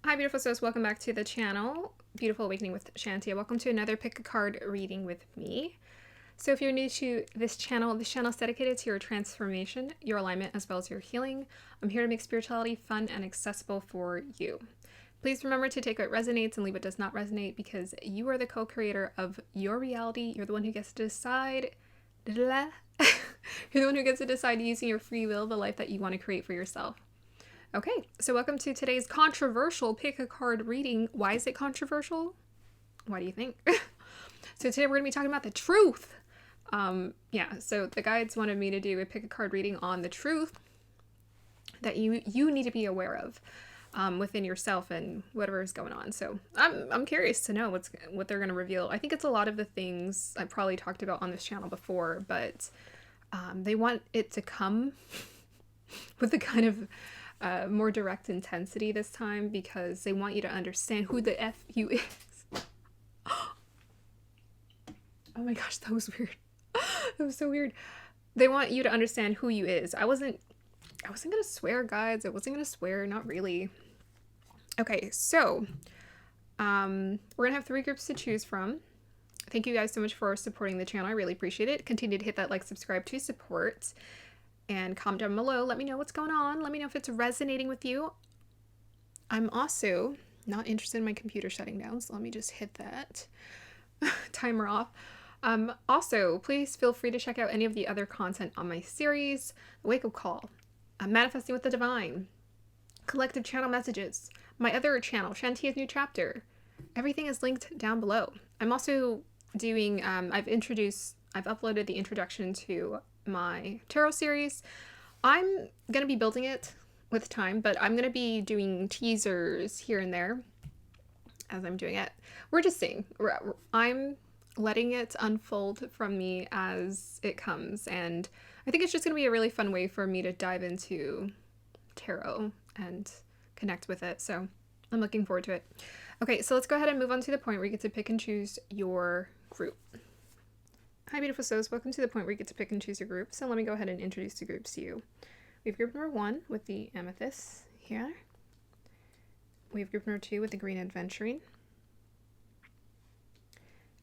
Hi, beautiful souls. Welcome back to the channel. Beautiful Awakening with Shantia. Welcome to another pick a card reading with me. So if you're new to this channel is dedicated to your transformation, your alignment, as well as your healing. I'm here to make spirituality fun and accessible for you. Please remember to take what resonates and leave what does not resonate, because you are the co-creator of your reality. You're the one who gets to decide. You're the one who gets to decide using your free will the life that you want to create for yourself. Okay, so welcome to today's controversial pick a card reading. Why is it controversial? Why do you think? So today we're going to be talking about the truth. So the guides wanted me to do a pick a card reading on the truth that you need to be aware of within yourself and whatever is going on. So I'm curious to know what they're going to reveal. I think it's a lot of the things I probably talked about on this channel before, but they want it to come with a kind of more direct intensity this time, because they want you to understand who the F you is. Oh my gosh, that was weird. That was so weird. They want you to understand who you is. I wasn't gonna swear, guys. I wasn't gonna swear, not really. Okay, so we're gonna have 3 groups to choose from. Thank you guys so much for supporting the channel. I really appreciate it. Continue to hit that like, subscribe to support. And comment down below. Let me know what's going on. Let me know if it's resonating with you. I'm also not interested in my computer shutting down, so let me just hit that timer off. Also, please feel free to check out any of the other content on my series. Wake Up Call, Manifesting with the Divine, Collective Channel Messages, my other channel, Shantia's New Chapter. Everything is linked down below. I'm also doing, I've uploaded the introduction to my tarot series. I'm going to be building it with time, but I'm going to be doing teasers here and there as I'm doing it. We're just seeing. I'm letting it unfold from me as it comes, and I think it's just going to be a really fun way for me to dive into tarot and connect with it, so I'm looking forward to it. Okay, so let's go ahead and move on to the point where you get to pick and choose your group. Hi, beautiful souls. Welcome to the point where you get to pick and choose your group. So let me go ahead and introduce the groups to you. We have group number 1 with the amethyst here. We have group number 2 with the green adventuring.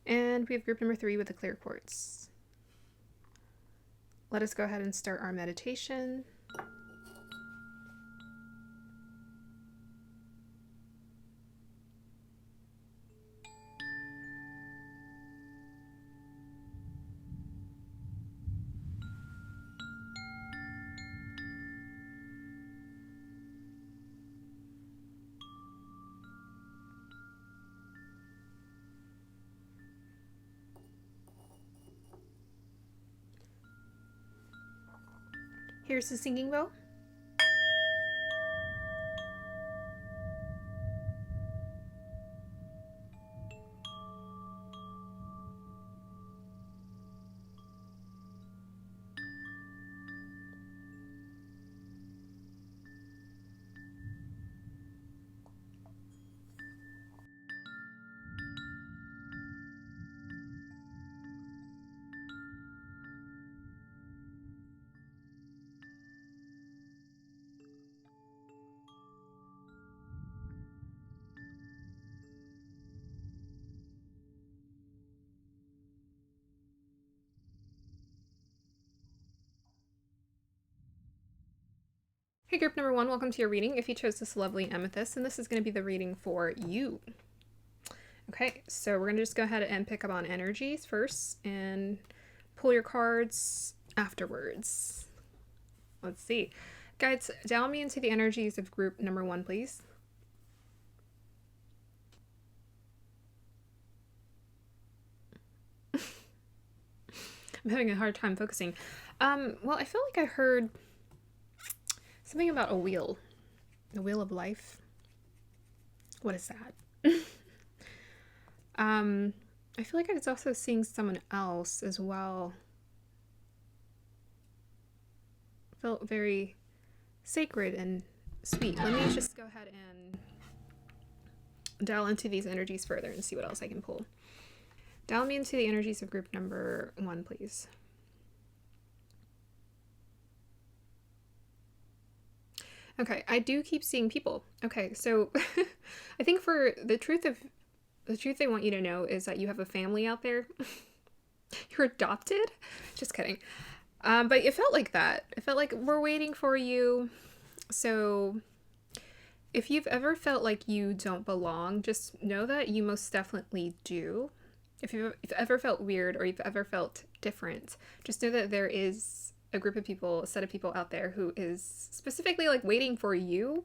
And we have group number 3 with the clear quartz. Let us go ahead and start our meditation. Here's the singing bowl. Hey, group number 1, welcome to your reading. If you chose this lovely amethyst, and this is going to be the reading for you. Okay, so we're going to just go ahead and pick up on energies first and pull your cards afterwards. Let's see. Guides, dial me into the energies of group number 1, please. I'm having a hard time focusing. Well, I feel like I heard something about a wheel. The wheel of life. What is that? I feel like I was also seeing someone else as well. Felt very sacred and sweet. Let me just go ahead and dial into these energies further and see what else I can pull. Dial me into the energies of group number 1, please. Okay, I do keep seeing people. Okay, so I think for the truth they want you to know is that you have a family out there. You're adopted. Just kidding. But it felt like that. It felt like we're waiting for you. So if you've ever felt like you don't belong, just know that you most definitely do. If you've ever felt weird or you've ever felt different, just know that there is a group of people, a set of people out there who is specifically like waiting for you.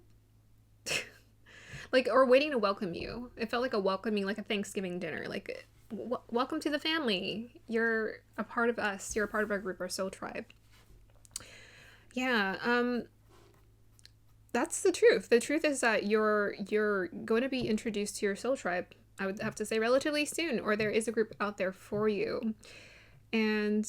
Like, or waiting to welcome you. It felt like a welcoming, like a Thanksgiving dinner. Like, welcome to the family. You're a part of us. You're a part of our group, our soul tribe. Yeah, that's the truth. The truth is that you're going to be introduced to your soul tribe, I would have to say, relatively soon, or there is a group out there for you. And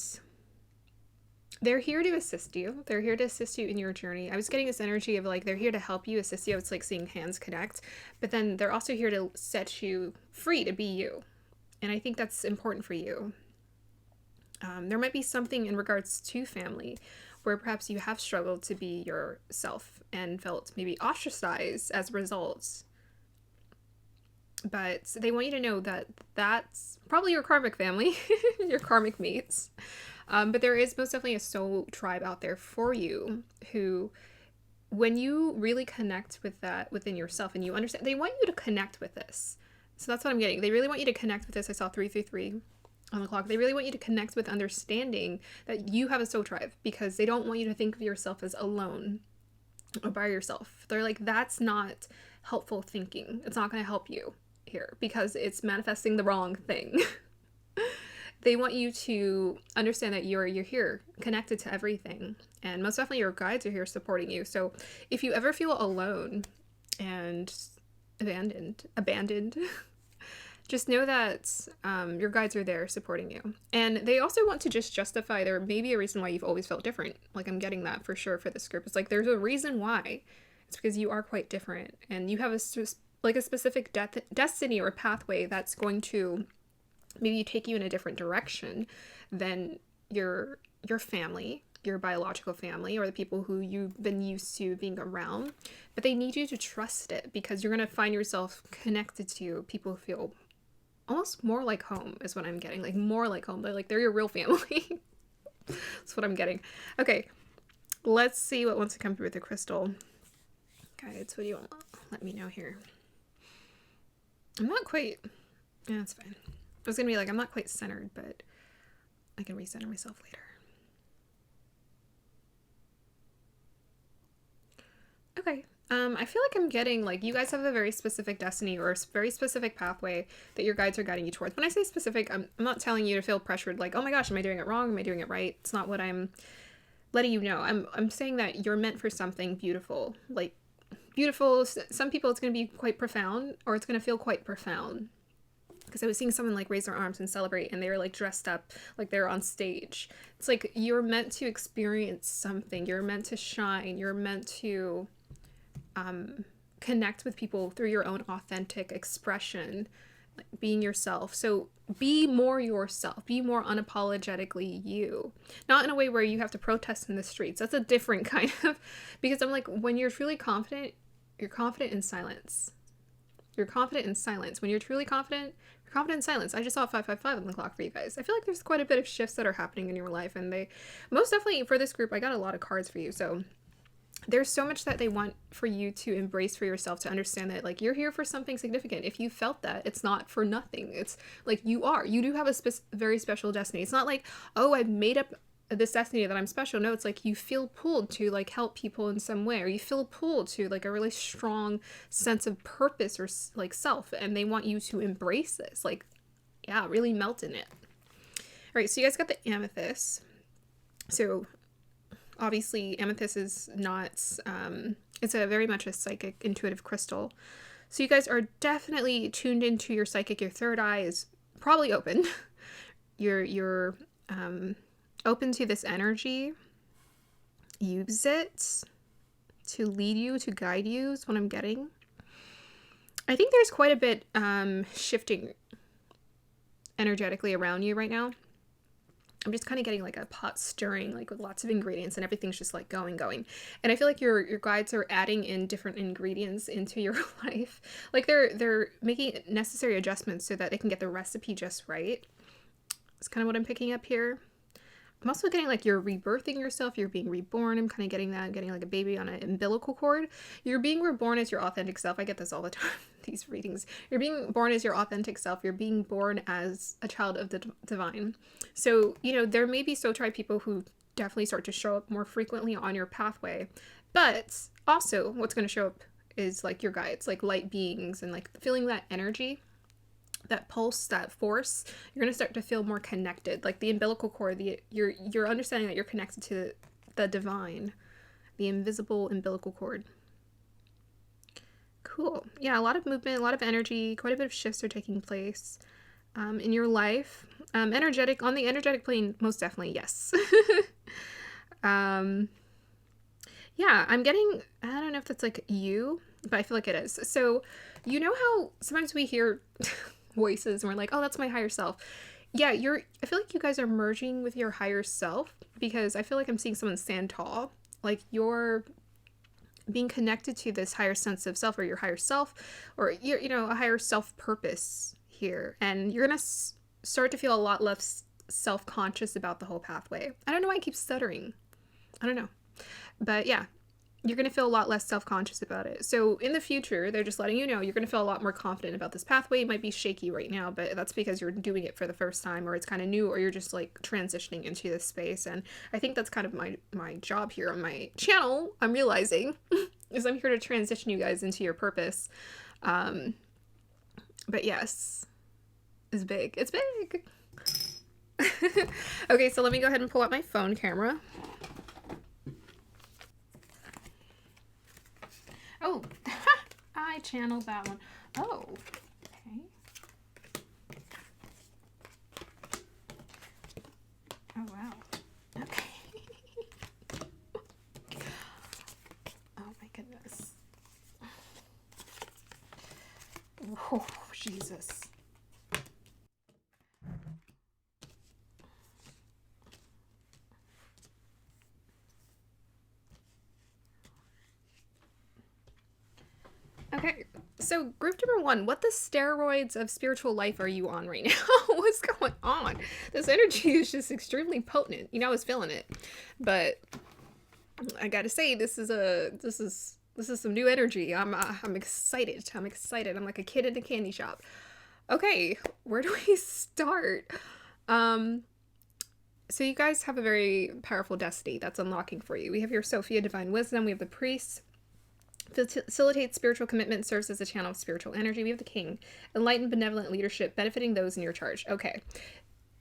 they're here to assist you. They're here to assist you in your journey. I was getting this energy of like, they're here to help you, assist you. It's like seeing hands connect. But then they're also here to set you free to be you. And I think that's important for you. There might be something in regards to family where perhaps you have struggled to be yourself and felt maybe ostracized as a result. But they want you to know that that's probably your karmic family, your karmic mates. But there is most definitely a soul tribe out there for you who, when you really connect with that within yourself and you understand, they want you to connect with this. So that's what I'm getting. They really want you to connect with this. I saw 333 on the clock. They really want you to connect with understanding that you have a soul tribe, because they don't want you to think of yourself as alone or by yourself. They're like, that's not helpful thinking. It's not going to help you here because it's manifesting the wrong thing. They want you to understand that you're here, connected to everything. And most definitely your guides are here supporting you. So if you ever feel alone and abandoned, just know that your guides are there supporting you. And they also want to just justify there may be a reason why you've always felt different. Like, I'm getting that for sure for this group. It's like, there's a reason why. It's because you are quite different. And you have a specific destiny or pathway that's going to maybe take you in a different direction than your family, your biological family, or the people who you've been used to being around. But they need you to trust it, because you're going to find yourself connected to people who feel almost more like home is what I'm getting. Like, more like home. They're your real family. That's what I'm getting. Okay, let's see what wants to come through with the crystal. Guides, what do you want? Let me know here. I'm not quite... Yeah, that's fine. I was going to be like, I'm not quite centered, but I can recenter myself later. Okay. I feel like I'm getting, like, you guys have a very specific destiny or a very specific pathway that your guides are guiding you towards. When I say specific, I'm not telling you to feel pressured, like, oh my gosh, am I doing it wrong? Am I doing it right? It's not what I'm letting you know. I'm saying that you're meant for something beautiful. Like, beautiful, some people it's going to be quite profound, or it's going to feel quite profound. Because I was seeing someone like raise their arms and celebrate, and they were like dressed up like they're on stage. It's like, you're meant to experience something. You're meant to shine. You're meant to connect with people through your own authentic expression, like being yourself. So be more yourself. Be more unapologetically you. Not in a way where you have to protest in the streets. That's a different kind of... Because I'm like, when you're truly confident, you're confident in silence. You're confident in silence. When you're truly confident, you're confident in silence. I just saw 555 on the clock for you guys. I feel like there's quite a bit of shifts that are happening in your life, and they most definitely, for this group, I got a lot of cards for you. So there's so much that they want for you to embrace for yourself, to understand that, like, you're here for something significant. If you felt that, it's not for nothing. It's like, you do have a very special destiny. It's not like, oh, I've made up this destiny that I'm special. No, it's like you feel pulled to like help people in some way, or you feel pulled to like a really strong sense of purpose or like self, and they want you to embrace this. Like, yeah, really melt in it. All right, so you guys got the amethyst. So obviously amethyst is not it's a very much a psychic, intuitive crystal. So you guys are definitely tuned into your psychic. Your third eye is probably open. You're open to this energy. Use it to lead you, to guide you, is what I'm getting. I think there's quite a bit shifting energetically around you right now. I'm just kind of getting like a pot stirring, like with lots of ingredients, and everything's just like going. And I feel like your guides are adding in different ingredients into your life. Like they're making necessary adjustments so that they can get the recipe just right. It's kind of what I'm picking up here. I'm also getting like you're rebirthing yourself, you're being reborn. I'm kind of getting that, getting like a baby on an umbilical cord. You're being reborn as your authentic self. I get this all the time, these readings. You're being born as your authentic self. You're being born as a child of the divine. So, you know, there may be soul tribe people who definitely start to show up more frequently on your pathway. But also what's going to show up is like your guides, like light beings, and like feeling that energy, that pulse, that force. You're going to start to feel more connected, like the umbilical cord. You're understanding that you're connected to the divine, the invisible umbilical cord. Cool. Yeah, a lot of movement, a lot of energy, quite a bit of shifts are taking place in your life. On the energetic plane, most definitely, yes. Yeah, I'm getting, I don't know if that's like you, but I feel like it is. So, you know how sometimes we hear voices and we're like, oh, that's my higher self. Yeah, I feel like you guys are merging with your higher self, because I feel like I'm seeing someone stand tall. Like you're being connected to this higher sense of self, or your higher self, or you know, a higher self purpose here. And you're going to start to feel a lot less self-conscious about the whole pathway. I don't know why I keep stuttering. I don't know. But yeah, you're going to feel a lot less self-conscious about it. So in the future, they're just letting you know you're going to feel a lot more confident about this pathway. It might be shaky right now, but that's because you're doing it for the first time, or it's kind of new, or you're just like transitioning into this space. And I think that's kind of my job here on my channel, I'm realizing, is I'm here to transition you guys into your purpose. But yes, it's big. It's big. Okay, so let me go ahead and pull out my phone camera. Oh, I channeled that one. Oh, okay. Oh, wow. Okay. Oh, my goodness. Oh, Jesus. Okay, so group number 1, what the steroids of spiritual life are you on right now? What's going on? This energy is just extremely potent. You know, I was feeling it, but I gotta say, this is some new energy. I'm excited. I'm excited. I'm like a kid in a candy shop. Okay, where do we start? So you guys have a very powerful destiny that's unlocking for you. We have your Sophia Divine Wisdom. We have the Priest. Facilitates spiritual commitment, serves as a channel of spiritual energy. We have the King. Enlightened benevolent leadership, benefiting those in your charge. Okay.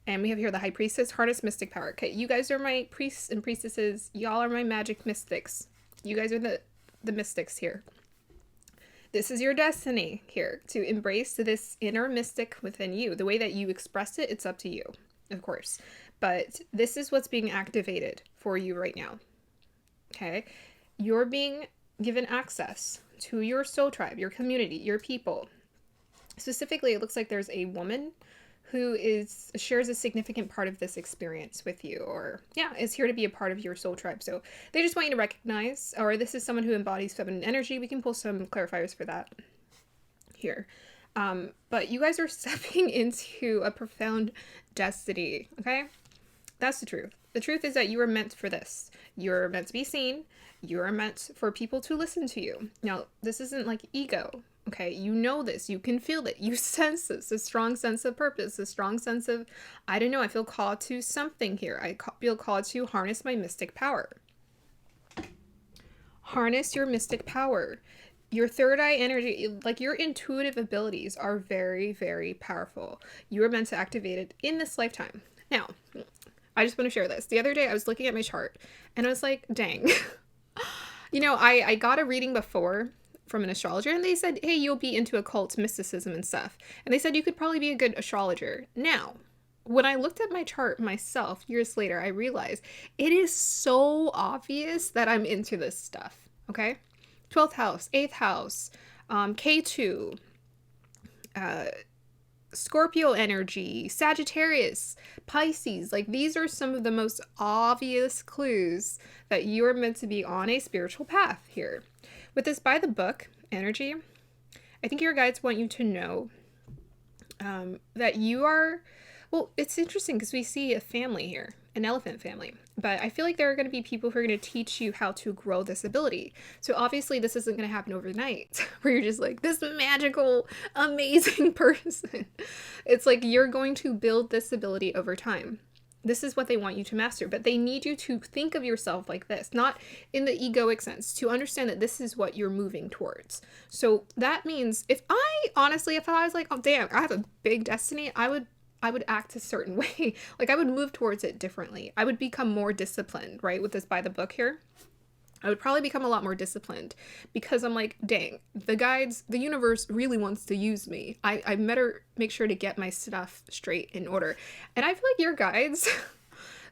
And we have here the High Priestess, harness mystic power. Okay, you guys are my priests and priestesses. Y'all are my magic mystics. You guys are the mystics here. This is your destiny here, to embrace this inner mystic within you. The way that you express it, it's up to you, of course. But this is what's being activated for you right now. Okay? You're being given access to your soul tribe, your community, your people. Specifically, it looks like there's a woman who shares a significant part of this experience with you, or is here to be a part of your soul tribe. So they just want you to recognize, or this is someone who embodies feminine energy. We can pull some clarifiers for that here. But you guys are stepping into a profound destiny, okay? That's the truth. The truth is that you are meant for this. You're meant to be seen. You are meant for people to listen to you. Now, this isn't like ego, okay? You know this. You can feel it. You sense this. A strong sense of purpose. A strong sense of, I don't know, I feel called to something here. I feel called to harness my mystic power. Harness your mystic power. Your third eye energy, like your intuitive abilities are very, very powerful. You are meant to activate it in this lifetime. Now, I just want to share this. The other day I was looking at my chart and I was like, dang. You know, I got a reading before from an astrologer and they said, hey, you'll be into occult mysticism and stuff. And they said you could probably be a good astrologer. Now, when I looked at my chart myself years later, I realized it is so obvious that I'm into this stuff. Okay? 12th house, 8th house, K2, Scorpio energy, Sagittarius, Pisces. Like, these are some of the most obvious clues that you are meant to be on a spiritual path here. With this by the book energy, I think your guides want you to know that you are, well, it's interesting because we see a family here, an elephant family, but I feel like there are going to be people who are going to teach you how to grow this ability. So obviously this isn't going to happen overnight where you're just like this magical, amazing person. It's like you're going to build this ability over time. This is what they want you to master, but they need you to think of yourself like this, not in the egoic sense, to understand that this is what you're moving towards. So that means if I was like, oh damn, I have a big destiny, I would act a certain way. Like I would move towards it differently. I would become more disciplined, right? With this by the book here, I would probably become a lot more disciplined because I'm like, dang, the universe really wants to use me. I better make sure to get my stuff straight in order. And I feel like your guides,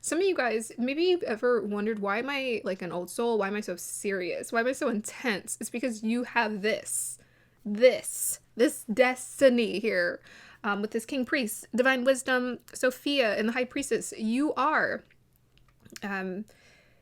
some of you guys, maybe you've ever wondered, why am I like an old soul? Why am I so serious? Why am I so intense? It's because you have this destiny here. With this king priest, divine wisdom, Sophia, and the high priestess, you are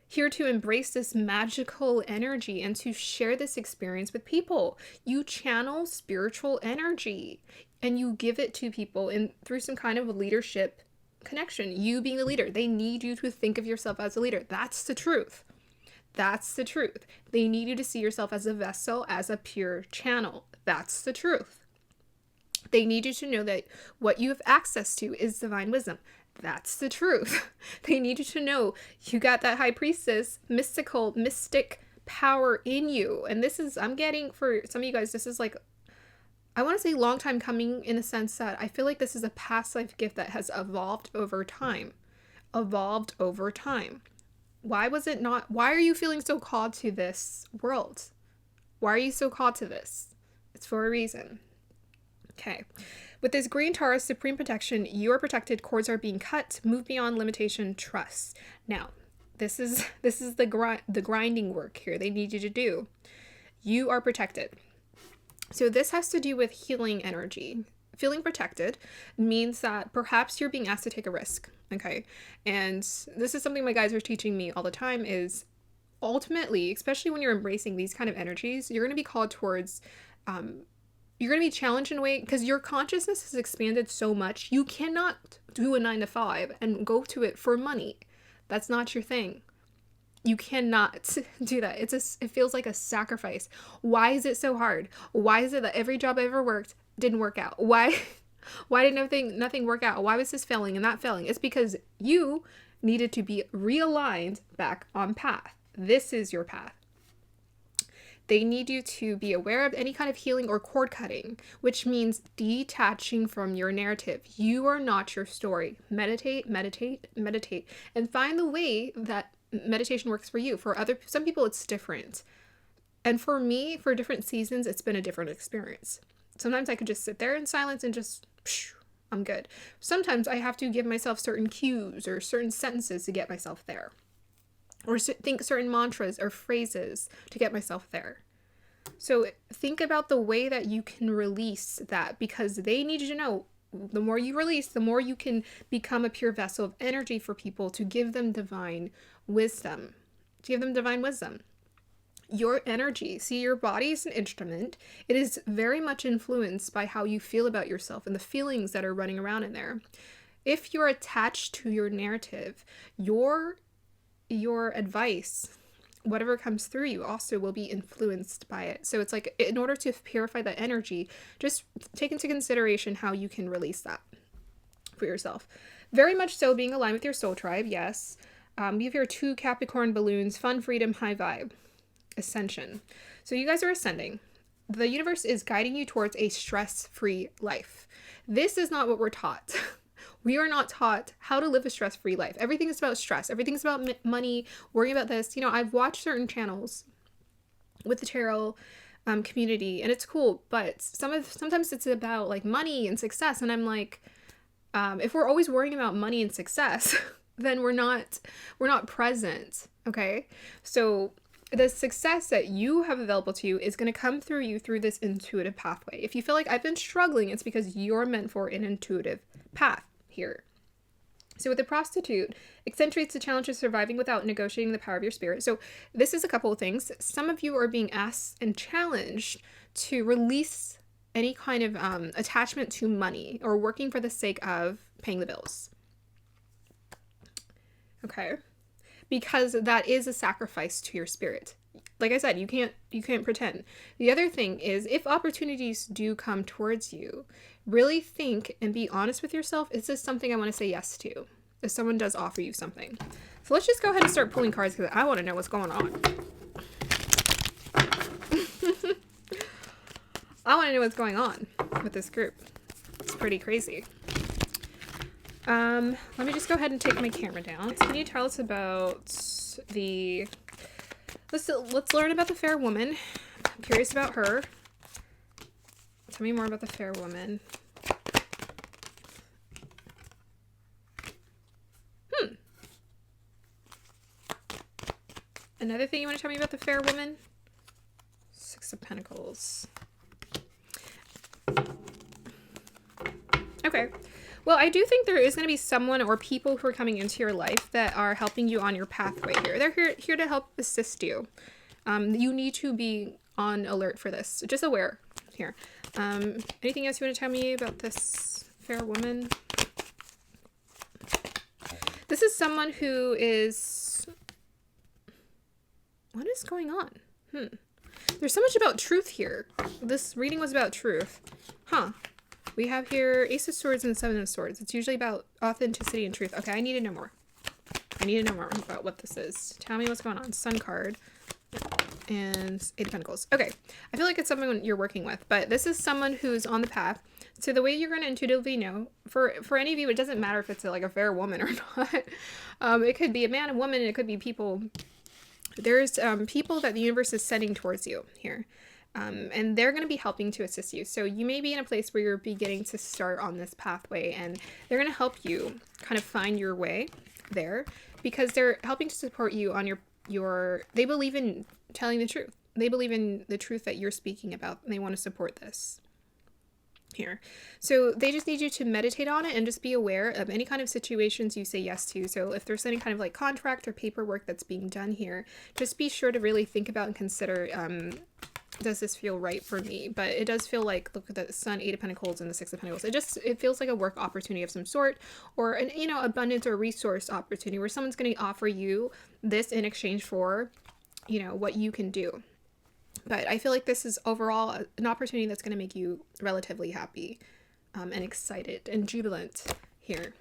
here to embrace this magical energy and to share this experience with people. You channel spiritual energy and you give it to people through some kind of leadership connection. You being the leader, they need you to think of yourself as a leader. That's the truth. That's the truth. They need you to see yourself as a vessel, as a pure channel. That's the truth. They need you to know that what you have access to is divine wisdom. That's the truth. They need you to know you got that high priestess, mystic power in you. And this is, I'm getting, for some of you guys, this is like, I want to say long time coming, in the sense that I feel like this is a past life gift that has evolved over time. Why are you feeling so called to this world? Why are you so called to this? It's for a reason. Okay. With this green Taurus supreme protection, you are protected, cords are being cut, move beyond limitation, trust. Now, this is the grinding work here they need you to do. You are protected. So this has to do with healing energy. Feeling protected means that perhaps you're being asked to take a risk, okay? And this is something my guys are teaching me all the time, is ultimately, especially when you're embracing these kind of energies, you're going to be called towards you're going to be challenged in a way because your consciousness has expanded so much. You cannot do a 9-to-5 and go to it for money. That's not your thing. You cannot do that. It feels like a sacrifice. Why is it so hard? Why is it that every job I ever worked didn't work out? Why did nothing work out? Why was this failing and that failing? It's because you needed to be realigned back on path. This is your path. They need you to be aware of any kind of healing or cord cutting, which means detaching from your narrative. You are not your story. Meditate, and find the way that meditation works for you. For some people, it's different. And for me, for different seasons, it's been a different experience. Sometimes I could just sit there in silence and just, I'm good. Sometimes I have to give myself certain cues or certain sentences to get myself there. Or think certain mantras or phrases to get myself there. So think about the way that you can release that, because they need you to know the more you release, the more you can become a pure vessel of energy for people to give them divine wisdom. Your energy, see, your body is an instrument. It is very much influenced by how you feel about yourself and the feelings that are running around in there. If you're attached to your narrative, your advice, whatever comes through you, also will be influenced by it. So it's like, in order to purify that energy, just take into consideration how you can release that for yourself. Very much so being aligned with your soul tribe, yes. You have your 2 Capricorn balloons, fun, freedom, high vibe, ascension. So you guys are ascending. The universe is guiding you towards a stress-free life. This is not what we're taught. We are not taught how to live a stress-free life. Everything is about stress. Everything's about money, worrying about this. You know, I've watched certain channels with the tarot community, and it's cool, but sometimes it's about like money and success, and I'm like, if we're always worrying about money and success, then we're not present, okay? So the success that you have available to you is going to come through you through this intuitive pathway. If you feel like I've been struggling, it's because you're meant for an intuitive path here. So with the prostitute, accentuates the challenge of surviving without negotiating the power of your spirit. So this is a couple of things. Some of you are being asked and challenged to release any kind of attachment to money or working for the sake of paying the bills. Okay. Because that is a sacrifice to your spirit. Like I said, you can't pretend. The other thing is, if opportunities do come towards you, really think and be honest with yourself. Is this something I want to say yes to? If someone does offer you something. So let's just go ahead and start pulling cards because I want to know what's going on. I want to know what's going on with this group. It's pretty crazy. Let me just go ahead and take my camera down. So can you tell us about the... Let's learn about the fair woman. I'm curious about her. Tell me more about the fair woman. Another thing you want to tell me about the fair woman? Six of Pentacles. Okay. Well, I do think there is going to be someone or people who are coming into your life that are helping you on your pathway here. They're here to help assist you. You need to be on alert for this. Just aware here. Anything else you want to tell me about this fair woman? This is someone who is... What is going on? There's so much about truth here. This reading was about truth. Huh. We have here Ace of Swords and Seven of Swords. It's usually about authenticity and truth. Okay, I need to know more. I need to know more about what this is. Tell me what's going on. Sun card and Eight of Pentacles. Okay, I feel like it's someone you're working with, but this is someone who's on the path. So the way you're going to intuitively know, for any of you, it doesn't matter if it's like a fair woman or not. It could be a man, a woman, and it could be people. There's people that the universe is sending towards you here. And they're going to be helping to assist you. So you may be in a place where you're beginning to start on this pathway, and they're going to help you kind of find your way there because they're helping to support you on your they believe in telling the truth. They believe in the truth that you're speaking about, and they want to support this here. So they just need you to meditate on it and just be aware of any kind of situations you say yes to. So if there's any kind of like contract or paperwork that's being done here, just be sure to really think about and consider, does this feel right for me? But it does feel like, look at the Sun, Eight of Pentacles, and the Six of Pentacles. It feels like a work opportunity of some sort, or an abundance or resource opportunity where someone's going to offer you this in exchange for, what you can do. But I feel like this is overall an opportunity that's going to make you relatively happy, and excited and jubilant here.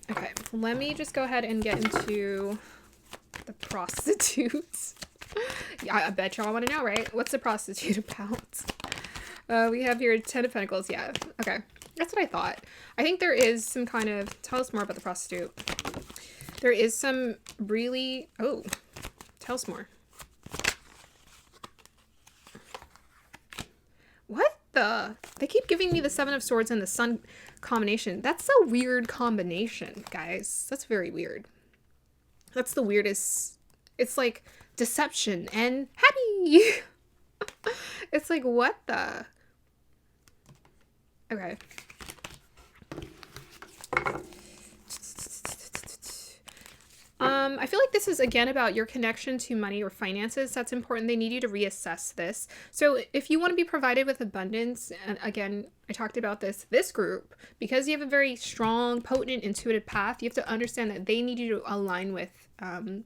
Okay, let me just go ahead and get into the prostitutes. Yeah, I bet y'all want to know, right? What's the prostitute about? We have here 10 of Pentacles. Yeah, okay. That's what I thought. I think there is some kind of... Tell us more about the prostitute. There is some really... Oh, tell us more. What the... They keep giving me the Seven of Swords and the Sun combination. That's a weird combination, guys. That's very weird. That's the weirdest... It's like... deception and happy. It's like, what the? Okay. I feel like this is again about your connection to money or finances. That's important. They need you to reassess this. So if you want to be provided with abundance, and again, I talked about this group, because you have a very strong, potent, intuitive path, you have to understand that they need you to align with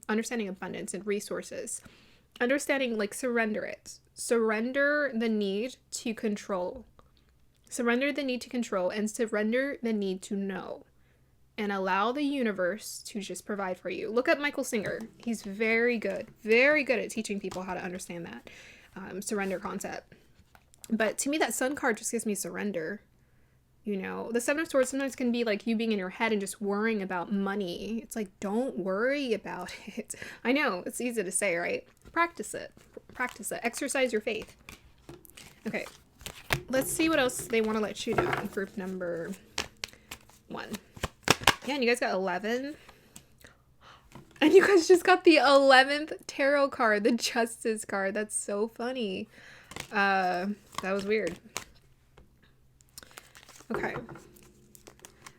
understanding abundance and resources. Understanding, like, surrender it. Surrender the need to control. Surrender the need to control and surrender the need to know. And allow the universe to just provide for you. Look at Michael Singer. He's very good at teaching people how to understand that surrender concept. But to me, that Sun card just gives me surrender. The Seven of Swords sometimes can be like you being in your head and just worrying about money. It's like, don't worry about it. I know, it's easy to say, right? Practice it. Practice it. Exercise your faith. Okay, let's see what else they want to let you know. Group number 1. Yeah, and you guys got 11. And you guys just got the 11th tarot card, the Justice card. That's so funny. That was weird. Okay.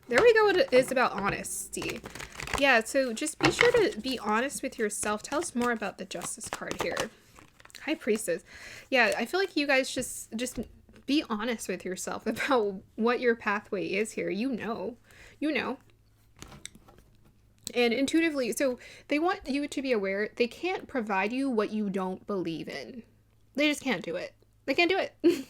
There we go. It is about honesty. Yeah, so just be sure to be honest with yourself. Tell us more about the Justice card here. High Priestess. Yeah, I feel like you guys just be honest with yourself about what your pathway is here. You know. And intuitively, so they want you to be aware they can't provide you what you don't believe in. They just can't do it. They can't do it.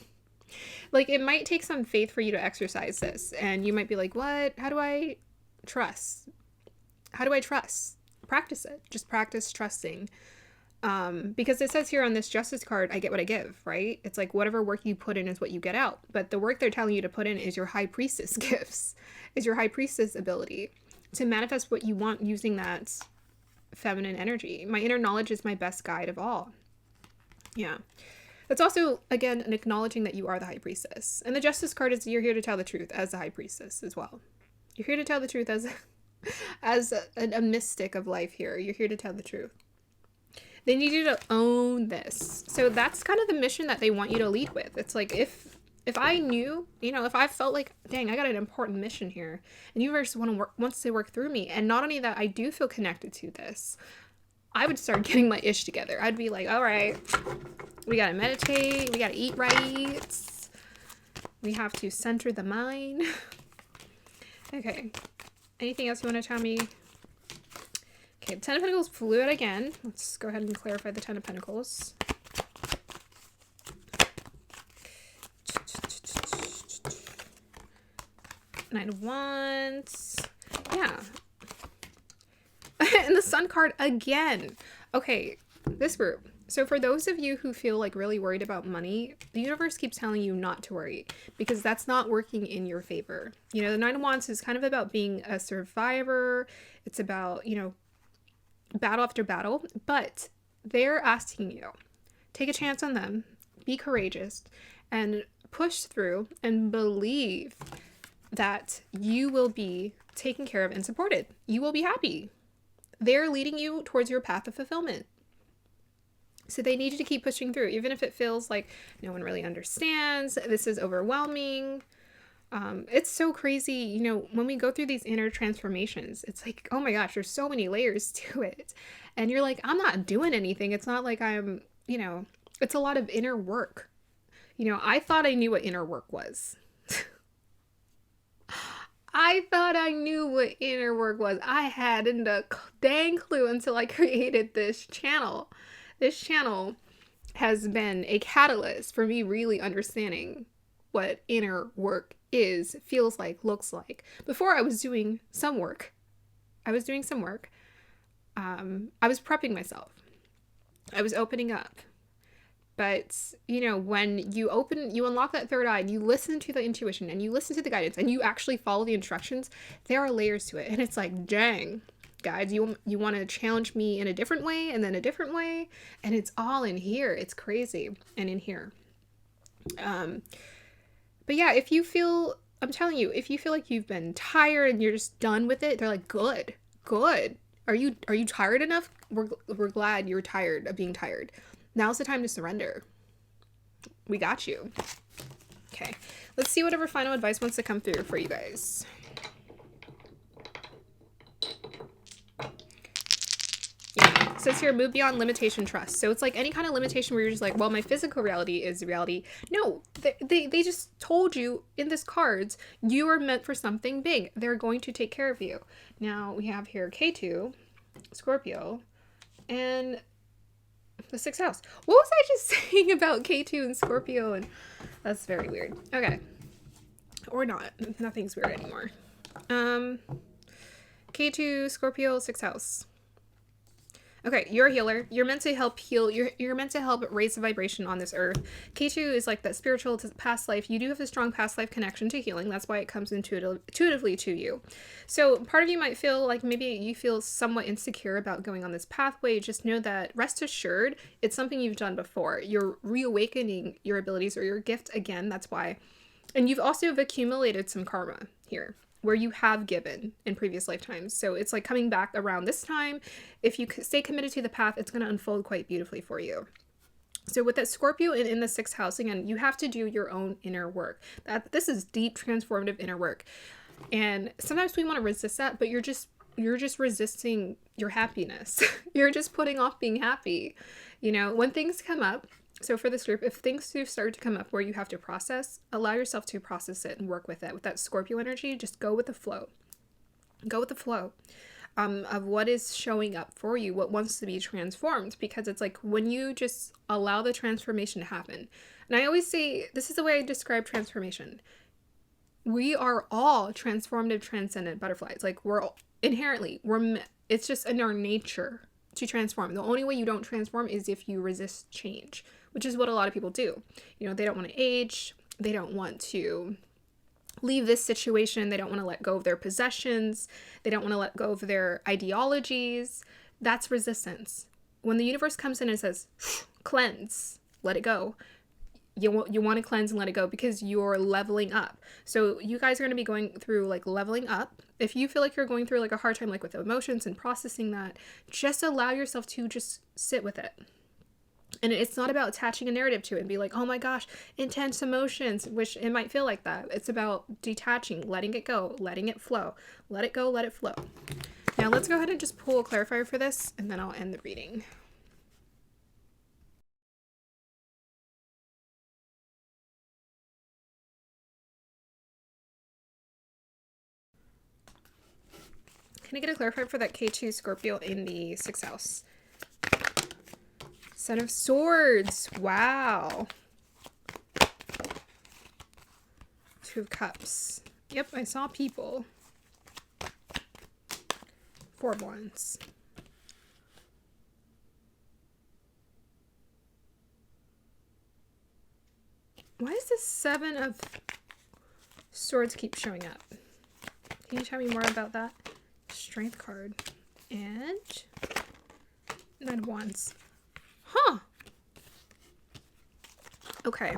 Like, it might take some faith for you to exercise this. And you might be like, what? How do I trust? How do I trust? Practice it. Just practice trusting. Because it says here on this Justice card, I get what I give, right? It's like whatever work you put in is what you get out. But the work they're telling you to put in is your High Priestess gifts, is your High Priestess ability to manifest what you want using that feminine energy. My inner knowledge is my best guide of all. Yeah. That's also, again, an acknowledging that you are the High Priestess. And the Justice card is you're here to tell the truth as the High Priestess as well. You're here to tell the truth as a mystic of life here. You're here to tell the truth. They need you to own this. So that's kind of the mission that they want you to lead with. It's like if I knew, if I felt like, dang, I got an important mission here, and the universe wants to work through me, and not only that, I do feel connected to this, I would start getting my ish together. I'd be like, all right, we gotta meditate, we gotta eat right, we have to center the mind. Okay, anything else you want to tell me? Okay, the Ten of Pentacles flew out again. Let's go ahead and clarify the Ten of Pentacles. Nine of Wands. Yeah. And the Sun card again. Okay, this group. So for those of you who feel like really worried about money, the universe keeps telling you not to worry because that's not working in your favor. The Nine of Wands is kind of about being a survivor. It's about, battle after battle, but they're asking you, take a chance on them, be courageous, and push through and believe that you will be taken care of and supported. You will be happy. They're leading you towards your path of fulfillment. So they need you to keep pushing through, even if it feels like no one really understands. This is overwhelming. It's so crazy, when we go through these inner transformations, it's like, oh my gosh, there's so many layers to it. And you're like, I'm not doing anything. It's not like I'm, it's a lot of inner work. I thought I knew what inner work was. I thought I knew what inner work was. I hadn't a dang clue until I created this channel. This channel has been a catalyst for me really understanding what inner work is, feels like, looks like. Before I was doing some work. I was prepping myself. I was opening up. But, when you unlock that third eye and you listen to the intuition and you listen to the guidance and you actually follow the instructions, there are layers to it. And it's like, dang, guys, you want to challenge me in a different way and then a different way. And it's all in here. It's crazy. And in here. But yeah, I'm telling you, if you feel like you've been tired and you're just done with it, they're like, good. Are you tired enough? We're glad you're tired of being tired. Now's the time to surrender. We got you. Okay, let's see whatever final advice wants to come through for you guys. Yeah, it says here, move beyond limitation, trust. So it's like any kind of limitation where you're just like, well, my physical reality is reality. No, they just told you in this cards, you are meant for something big. They're going to take care of you. Now we have here K2, Scorpio, and the 6th house. What was I just saying about K2 and Scorpio? And that's very weird. Okay. Or not. Nothing's weird anymore. K2, Scorpio, 6th house. Okay, you're a healer. You're meant to help heal. You're meant to help raise the vibration on this earth. K2 is like that spiritual past life. You do have a strong past life connection to healing. That's why it comes intuitively to you. So part of you might feel like maybe you feel somewhat insecure about going on this pathway. Just know that, rest assured, it's something you've done before. You're reawakening your abilities or your gift again. That's why. And you've also accumulated some karma here. where you have given in previous lifetimes. So it's like coming back around this time. If you stay committed to the path, it's going to unfold quite beautifully for you. So with that Scorpio in the 6th house, again, you have to do your own inner work. This is deep transformative inner work. And sometimes we want to resist that, but you're just resisting your happiness. You're just putting off being happy. You know, when things come up, so for this group, if things do start to come up where you have to process, allow yourself to process it and work with it. With that Scorpio energy, just go with the flow. Go with the flow of what is showing up for you, what wants to be transformed. Because it's like when you just allow the transformation to happen. And I always say, this is the way I describe transformation. We are all transformative, transcendent butterflies. Like we're inherently, it's just in our nature to transform. The only way you don't transform is if you resist change, which is what a lot of people do. You know, they don't want to age. They don't want to leave this situation. They don't want to let go of their possessions. They don't want to let go of their ideologies. That's resistance. When the universe comes in and says, cleanse, let it go. You want to cleanse and let it go because you're leveling up. So you guys are going to be going through like leveling up. If you feel like you're going through like a hard time, like with emotions and processing that, just allow yourself to just sit with it. And it's not about attaching a narrative to it and be like, oh my gosh, intense emotions, which it might feel like that. It's about detaching, letting it go, letting it flow. Let it go, let it flow. Now let's go ahead and just pull a clarifier for this, and then I'll end the reading. Can I get a clarifier for that K2 Scorpio in the 6th house? Son of Swords. Wow. 2 of Cups. Yep, I saw people. 4 of Wands. Why does the 7 of Swords keep showing up? Can you tell me more about that? Strength card. And 9 of Wands. Huh. Okay.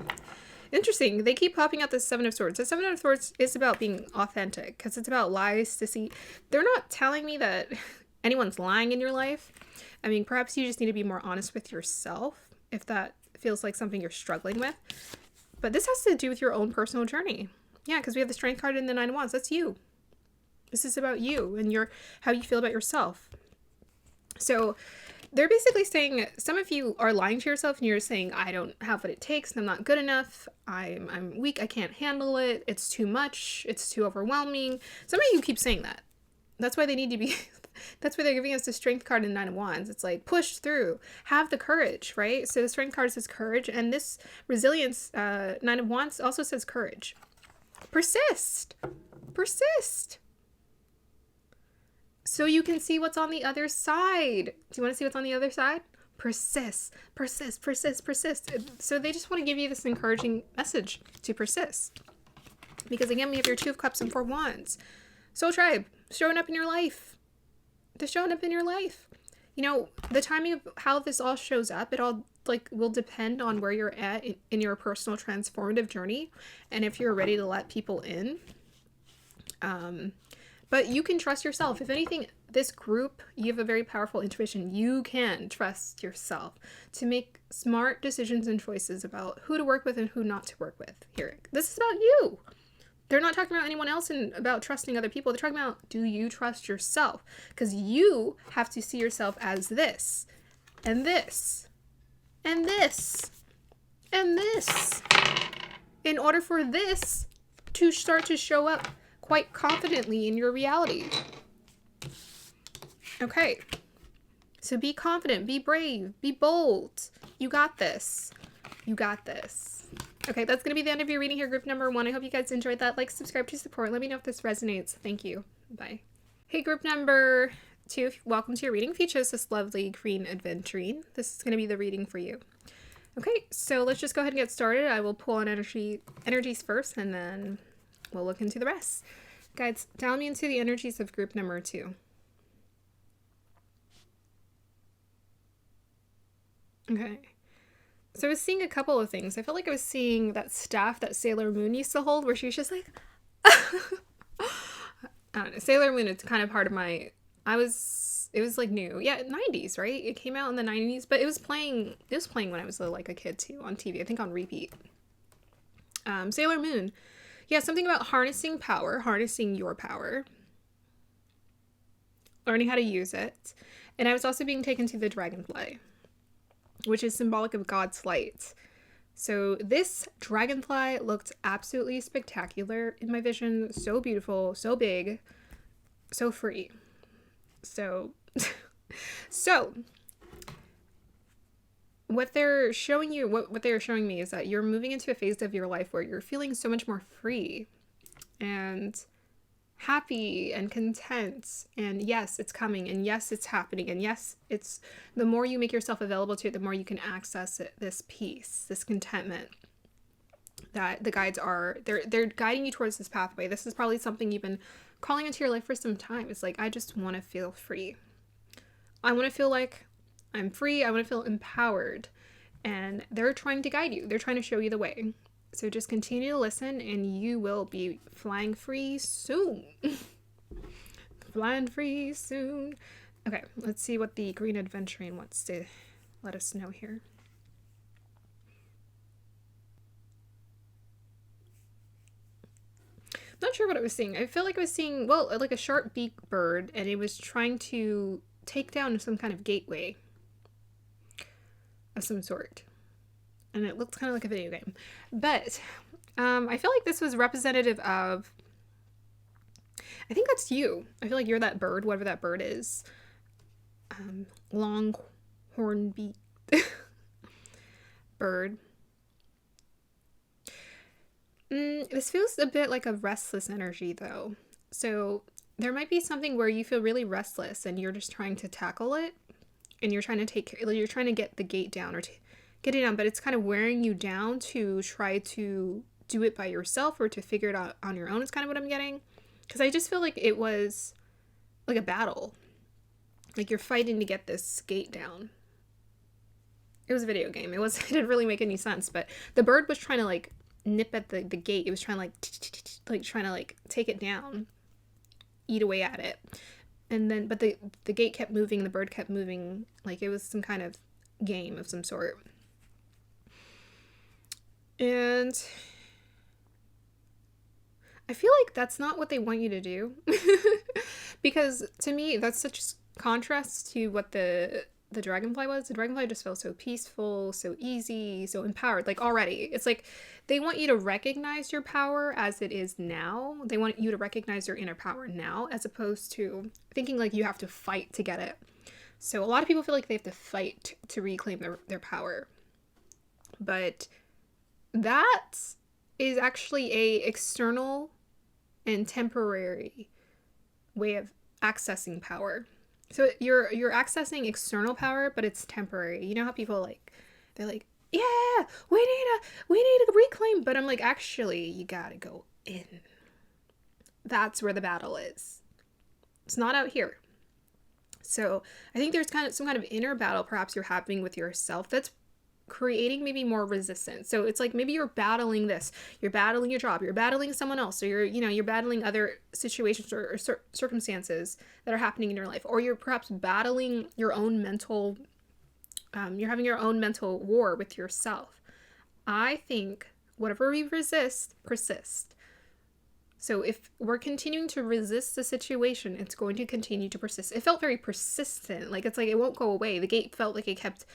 Interesting. They keep popping out the 7 of Swords. The 7 of Swords is about being authentic because it's about lies, deceit. They're not telling me that anyone's lying in your life. I mean, perhaps you just need to be more honest with yourself if that feels like something you're struggling with. But this has to do with your own personal journey. Yeah, because we have the Strength card and the 9 of Wands. That's you. This is about you and how you feel about yourself. So they're basically saying some of you are lying to yourself and you're saying, I don't have what it takes. I'm not good enough. I'm weak. I can't handle it. It's too much. It's too overwhelming. Some of you keep saying that. That's why they need to be, that's why they're giving us the Strength card and 9 of Wands. It's like, push through, have the courage, right? So the Strength card says courage, and this resilience, 9 of Wands also says courage. Persist. Persist. So you can see what's on the other side. Do you want to see what's on the other side? Persist, persist, persist, persist. So they just want to give you this encouraging message to persist. Because again, we have your 2 of Cups and 4 of Wands. Soul Tribe, showing up in your life. They're showing up in your life. You know, the timing of how this all shows up, it all will depend on where you're at in your personal transformative journey. And if you're ready to let people in. But you can trust yourself. If anything, this group, you have a very powerful intuition. You can trust yourself to make smart decisions and choices about who to work with and who not to work with. Here, this is about you. They're not talking about anyone else and about trusting other people. They're talking about, do you trust yourself? Because you have to see yourself as this, and this, and this, and this, in order for this to start to show up quite confidently in your reality. Okay. So be confident, be brave, be bold. You got this. You got this. Okay, that's going to be the end of your reading here, group number 1. I hope you guys enjoyed that. Like, subscribe to support. Let me know if this resonates. Thank you. Bye. Hey, group number 2. Welcome to your reading. If you chose this lovely green aventurine, this is going to be the reading for you. Okay, so let's just go ahead and get started. I will pull on energies first, and then we'll look into the rest. Guides, dial me into the energies of group number 2. Okay. So I was seeing a couple of things. I felt like I was seeing that staff that Sailor Moon used to hold, where she was just like, I don't know. Sailor Moon, it's kind of part of my, it was like new. Yeah, 90s, right? It came out in the 90s, but it was playing when I was like a kid too on TV, I think on repeat. Sailor Moon. Yeah, something about harnessing power, harnessing your power, learning how to use it. And I was also being taken to the dragonfly, which is symbolic of God's light. So this dragonfly looked absolutely spectacular in my vision. So beautiful, so big, so free. So, so what they're showing you, what they're showing me is that you're moving into a phase of your life where you're feeling so much more free and happy and content, and yes, it's coming, and yes, it's happening, and yes, it's the more you make yourself available to it, the more you can access it, this peace, this contentment that the guides are, they're guiding you towards this pathway. This is probably something you've been calling into your life for some time. It's like, I just want to feel free. I want to feel like I'm free. I want to feel empowered, and they're trying to guide you. They're trying to show you the way. So just continue to listen and you will be flying free soon. Flying free soon. Okay, let's see what the green adventuring wants to let us know here. Not sure what I was seeing. I feel like I was seeing, well, like a sharp beak bird, and it was trying to take down some kind of gateway of some sort. And it looked kind of like a video game. But I feel like this was representative of, I think that's you. I feel like you're that bird, whatever that bird is. Long hornbeak bird. This feels a bit like a restless energy though. So there might be something where you feel really restless and you're just trying to tackle it. And you're trying to get the gate down or get it down, but it's kind of wearing you down to try to do it by yourself or to figure it out on your own is kind of what I'm getting. Because I just feel like it was like a battle. Like you're fighting to get this gate down. It was a video game. It didn't really make any sense, but the bird was trying to like nip at the gate. It was trying to trying to take it down, eat away at it. And then, but the gate kept moving, the bird kept moving, like it was some kind of game of some sort. And I feel like that's not what they want you to do. Because to me, that's such contrast to what the dragonfly was. The dragonfly just felt so peaceful, so easy, so empowered. Like already, it's like they want you to recognize your power as it is now. They want you to recognize your inner power now, as opposed to thinking like you have to fight to get it. So a lot of people feel like they have to fight to reclaim their power. But that is actually a external and temporary way of accessing power. So you're accessing external power, but it's temporary. You know how people they're like, yeah, we need to reclaim, but I'm like, actually, you gotta go in. That's where the battle is. It's not out here. So I think there's some kind of inner battle perhaps you're having with yourself that's creating maybe more resistance. So it's like maybe you're battling this, you're battling your job, you're battling someone else, or you're battling other situations or circumstances that are happening in your life, or you're perhaps battling your own mental, you're having your own mental war with yourself. I think whatever we resist persists. So if we're continuing to resist the situation, it's going to continue to persist. It felt very persistent. Like, it's like it won't go away. The gate felt like it kept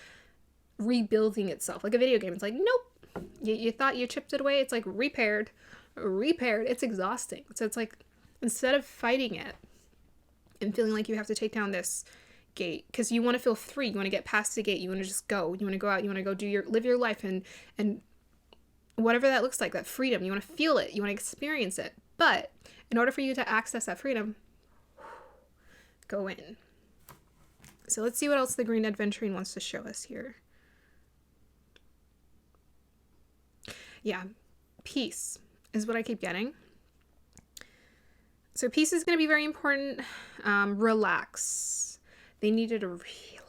rebuilding itself. Like a video game. It's like, nope. You thought you chipped it away. It's like repaired. It's exhausting. So it's like, instead of fighting it and feeling like you have to take down this gate, because you want to feel free. You want to get past the gate. You want to just go. You want to go out. You want to go live your life and whatever that looks like, that freedom. You want to feel it. You want to experience it. But in order for you to access that freedom, go in. So let's see what else the Green Adventuring wants to show us here. Yeah, peace is what I keep getting. So peace is going to be very important. Relax. They needed to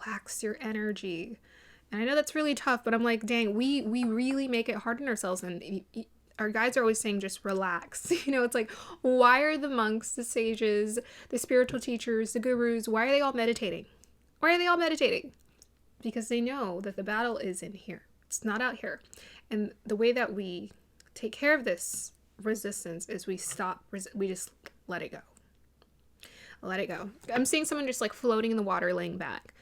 relax your energy. And I know that's really tough, but I'm like, dang, we really make it hard on ourselves. And our guides are always saying, just relax. It's like, why are the monks, the sages, the spiritual teachers, the gurus, why are they all meditating? Why are they all meditating? Because they know that the battle is in here. It's not out here. And the way that we take care of this resistance is we just let it go. Let it go. I'm seeing someone just like floating in the water, laying back.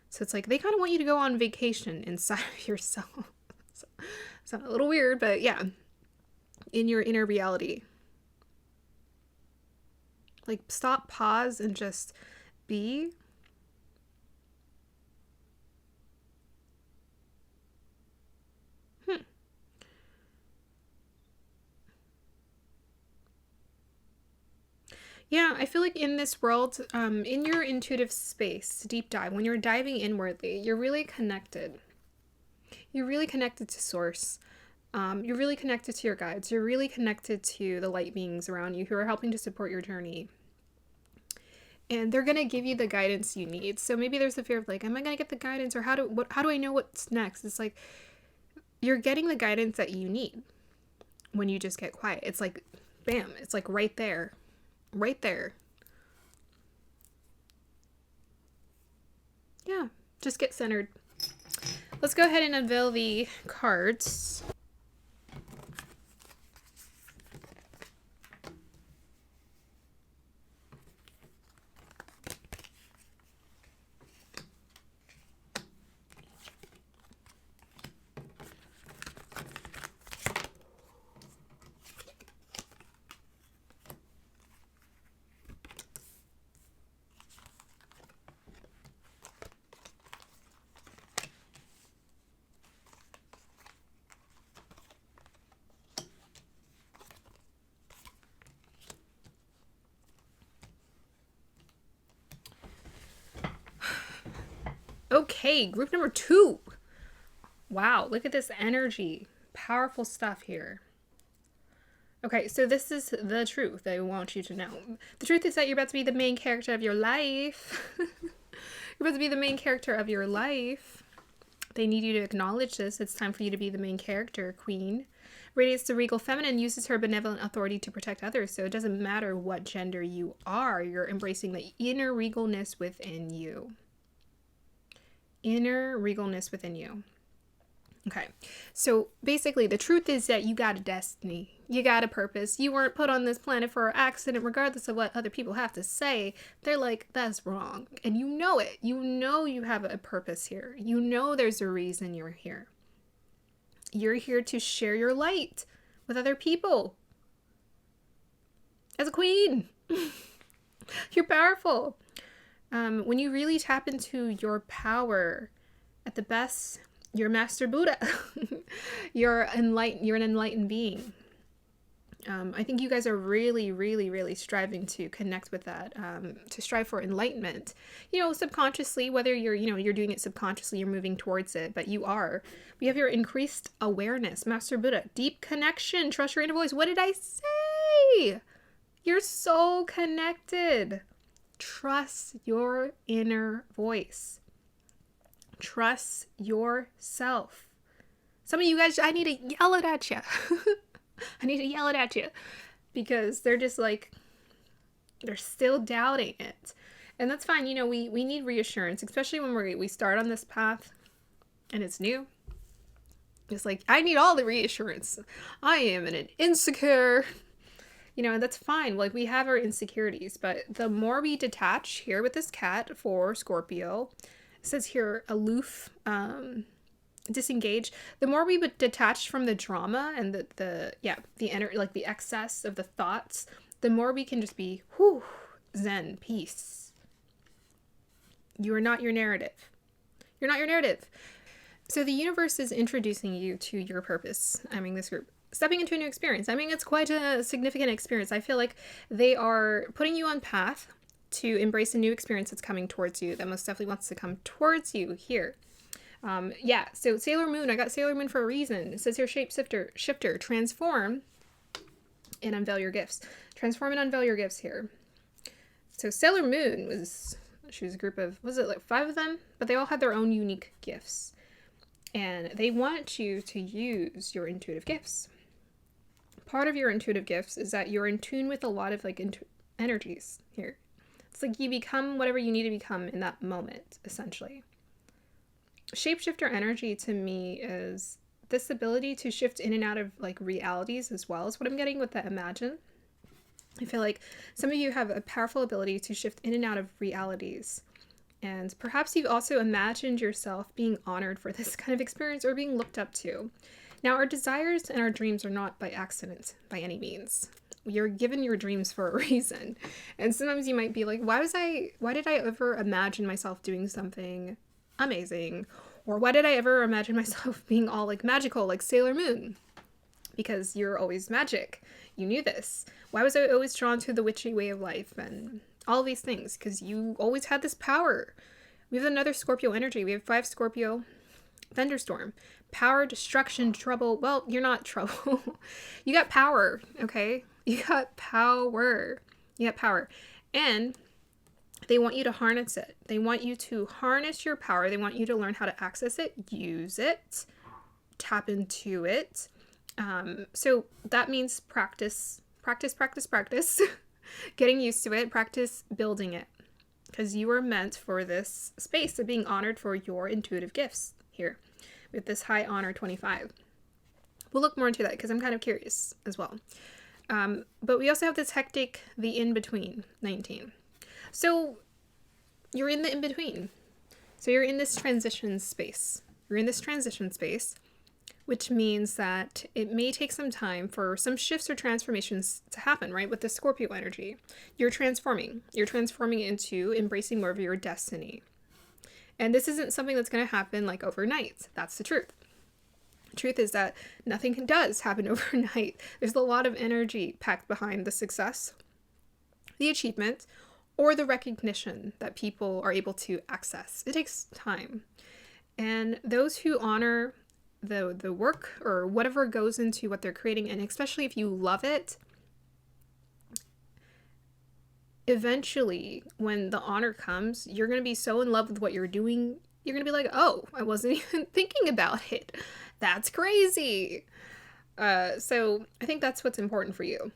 So it's like they kind of want you to go on vacation inside of yourself. So, sounds a little weird, but yeah, in your inner reality. Like, stop, pause, and just be. Yeah, I feel like in this world, in your intuitive space, deep dive, when you're diving inwardly, you're really connected. You're really connected to source. You're really connected to your guides. You're really connected to the light beings around you who are helping to support your journey. And they're going to give you the guidance you need. So maybe there's a fear of like, am I going to get the guidance, or how do I know what's next? It's like, you're getting the guidance that you need when you just get quiet. It's like, bam, it's like right there. Right there. Yeah, just get centered. Let's go ahead and unveil the cards. Okay, group number 2. Wow, look at this energy. Powerful stuff here. Okay, so this is the truth I want you to know. The truth is that you're about to be the main character of your life. You're about to be the main character of your life. They need you to acknowledge this. It's time for you to be the main character, queen. Radiates the regal feminine, uses her benevolent authority to protect others. So it doesn't matter what gender you are. You're embracing the inner regalness within you. Inner regalness within you. Okay, so basically the truth is that you got a destiny. You got a purpose. You weren't put on this planet for an accident, regardless of what other people have to say. They're like, that's wrong. And you know it. You know you have a purpose here. You know there's a reason you're here. You're here to share your light with other people. As a queen. You're powerful. When you really tap into your power, at the best, you're Master Buddha. You're an enlightened being. I think you guys are really, really, really striving to connect with that, to strive for enlightenment. Subconsciously, whether you're doing it subconsciously, you're moving towards it, but you are. We have your increased awareness, Master Buddha, deep connection, trust your inner voice. What did I say? You're so connected. Trust your inner voice. Trust yourself. Some of you guys, I need to yell it at you. I need to yell it at you because they're just like, they're still doubting it. And that's fine. We need reassurance, especially when we start on this path and it's new. It's like, I need all the reassurance. I am an insecure. And that's fine. Like, we have our insecurities, but the more we detach here with this cat for Scorpio, it says here, aloof, disengage. The more we would detach from the drama and the energy, like the excess of the thoughts, the more we can just be, zen, peace. You are not your narrative. You're not your narrative. So the universe is introducing you to your purpose. This group. Stepping into a new experience. It's quite a significant experience. I feel like they are putting you on path to embrace a new experience that's coming towards you, that most definitely wants to come towards you here. So Sailor Moon, I got Sailor Moon for a reason. It says here, shifter, transform and unveil your gifts. Transform and unveil your gifts here. So Sailor Moon she was a group of, was it like 5 of them? But they all had their own unique gifts. And they want you to use your intuitive gifts. part of your intuitive gifts is that you're in tune with a lot of like energies here. It's like you become whatever you need to become in that moment, essentially. Shapeshifter energy to me is this ability to shift in and out of like realities as well, is what I'm getting with the imagine. I feel like some of you have a powerful ability to shift in and out of realities. And perhaps you've also imagined yourself being honored for this kind of experience or being looked up to. Now, our desires and our dreams are not by accident by any means. You're given your dreams for a reason. And sometimes you might be like, why did I ever imagine myself doing something amazing? Or why did I ever imagine myself being all like magical, like Sailor Moon? Because you're always magic. You knew this. Why was I always drawn to the witchy way of life and all these things? Because you always had this power. We have another Scorpio energy. We have 5 Scorpio. Thunderstorm. Power, destruction, trouble. Well, you're not trouble. You got power, okay? You got power. You got power. And they want you to harness it. They want you to harness your power. They want you to learn how to access it, use it, tap into it. So that means practice, getting used to it, practice building it, because you are meant for this space of being honored for your intuitive gifts here with this high honor 25. We'll look more into that because I'm kind of curious as well. But we also have this hectic, the in-between 19. So you're in the in-between. So you're in this transition space. Which means that it may take some time for some shifts or transformations to happen, right? With the Scorpio energy, you're transforming into embracing more of your destiny. And this isn't something that's going to happen like overnight. That's the truth. The truth is that nothing does happen overnight. There's a lot of energy packed behind the success, the achievement, or the recognition that people are able to access. It takes time. And those who honor the work or whatever goes into what they're creating, and especially if you love it, eventually when the honor comes, you're going to be so in love with what you're doing, you're going to be like, oh, I wasn't even thinking about it. That's crazy. So I think that's what's important for you.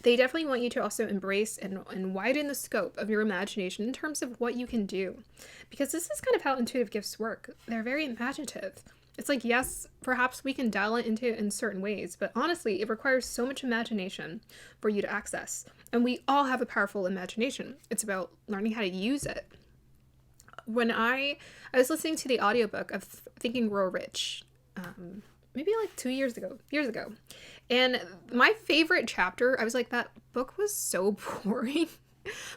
They definitely want you to also embrace and widen the scope of your imagination in terms of what you can do, because this is kind of how intuitive gifts work. They're very imaginative. It's like, yes, perhaps we can dial it into in certain ways, but honestly, it requires so much imagination for you to access. And we all have a powerful imagination. It's about learning how to use it. When I was listening to the audiobook of Think and Grow Rich, maybe like years ago. And my favorite chapter, I was like, that book was so boring.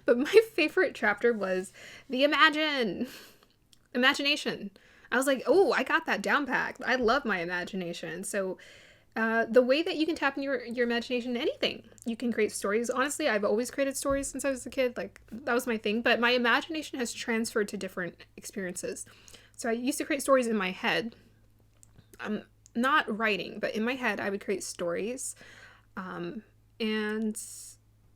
But my favorite chapter was the imagination. I was like, oh, I got that down packed. I love my imagination. So the way that you can tap in your imagination, anything. You can create stories. Honestly, I've always created stories since I was a kid. Like, that was my thing. But my imagination has transferred to different experiences. So I used to create stories in my head. Not writing, but in my head, I would create stories. And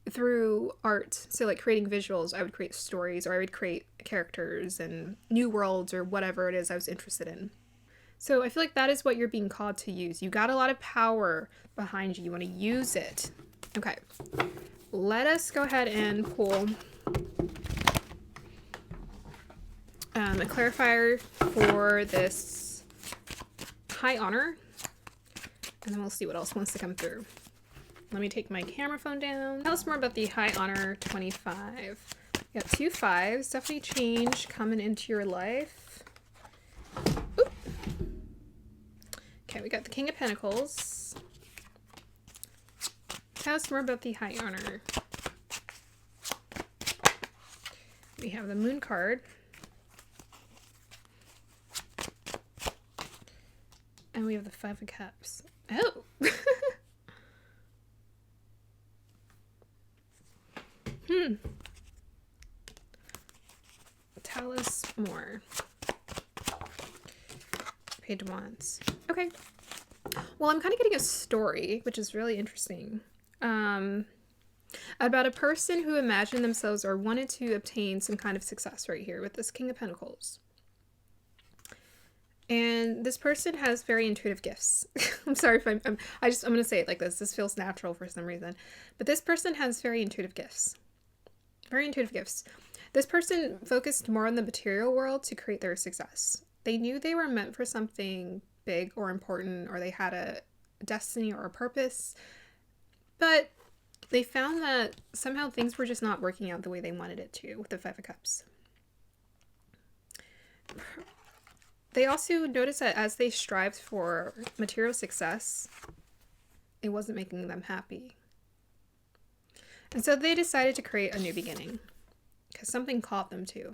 through art, so like creating visuals, I would create stories, or I would create characters and new worlds or whatever it is I was interested in. So I feel like that is what you're being called to use. You got a lot of power behind you. You want to use it. Okay. Let us go ahead and pull a clarifier for this high honor, and then we'll see what else wants to come through. Let me take my camera phone down. Tell us more about the high honor 25. We got 2 5s. Definitely change coming into your life. Oop. Okay, we got the King of Pentacles. Tell us more about the high honor. We have the Moon card. And we have the 5 of Cups. Oh! Tell us more. Page of Wands. Okay. Well, I'm kind of getting a story, which is really interesting. About a person who imagined themselves or wanted to obtain some kind of success right here with this King of Pentacles. And this person has very intuitive gifts. I'm sorry if I'm going to say it like this. This feels natural for some reason. But this person has very intuitive gifts. Very intuitive gifts. This person focused more on the material world to create their success. They knew they were meant for something big or important, or they had a destiny or a purpose. But they found that somehow things were just not working out the way they wanted it to with the Five of Cups. They also noticed that as they strived for material success, it wasn't making them happy. And so they decided to create a new beginning because something called them to.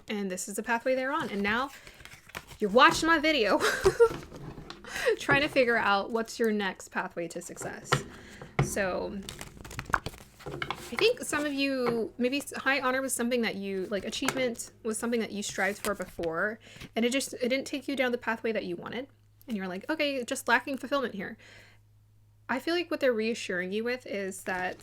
And this is the pathway they're on. And now you're watching my video trying to figure out what's your next pathway to success. So I think some of you, maybe high honor was something that you, like achievement was something that you strived for before, and it didn't take you down the pathway that you wanted. And you're like, okay, just lacking fulfillment here. I feel like what they're reassuring you with is that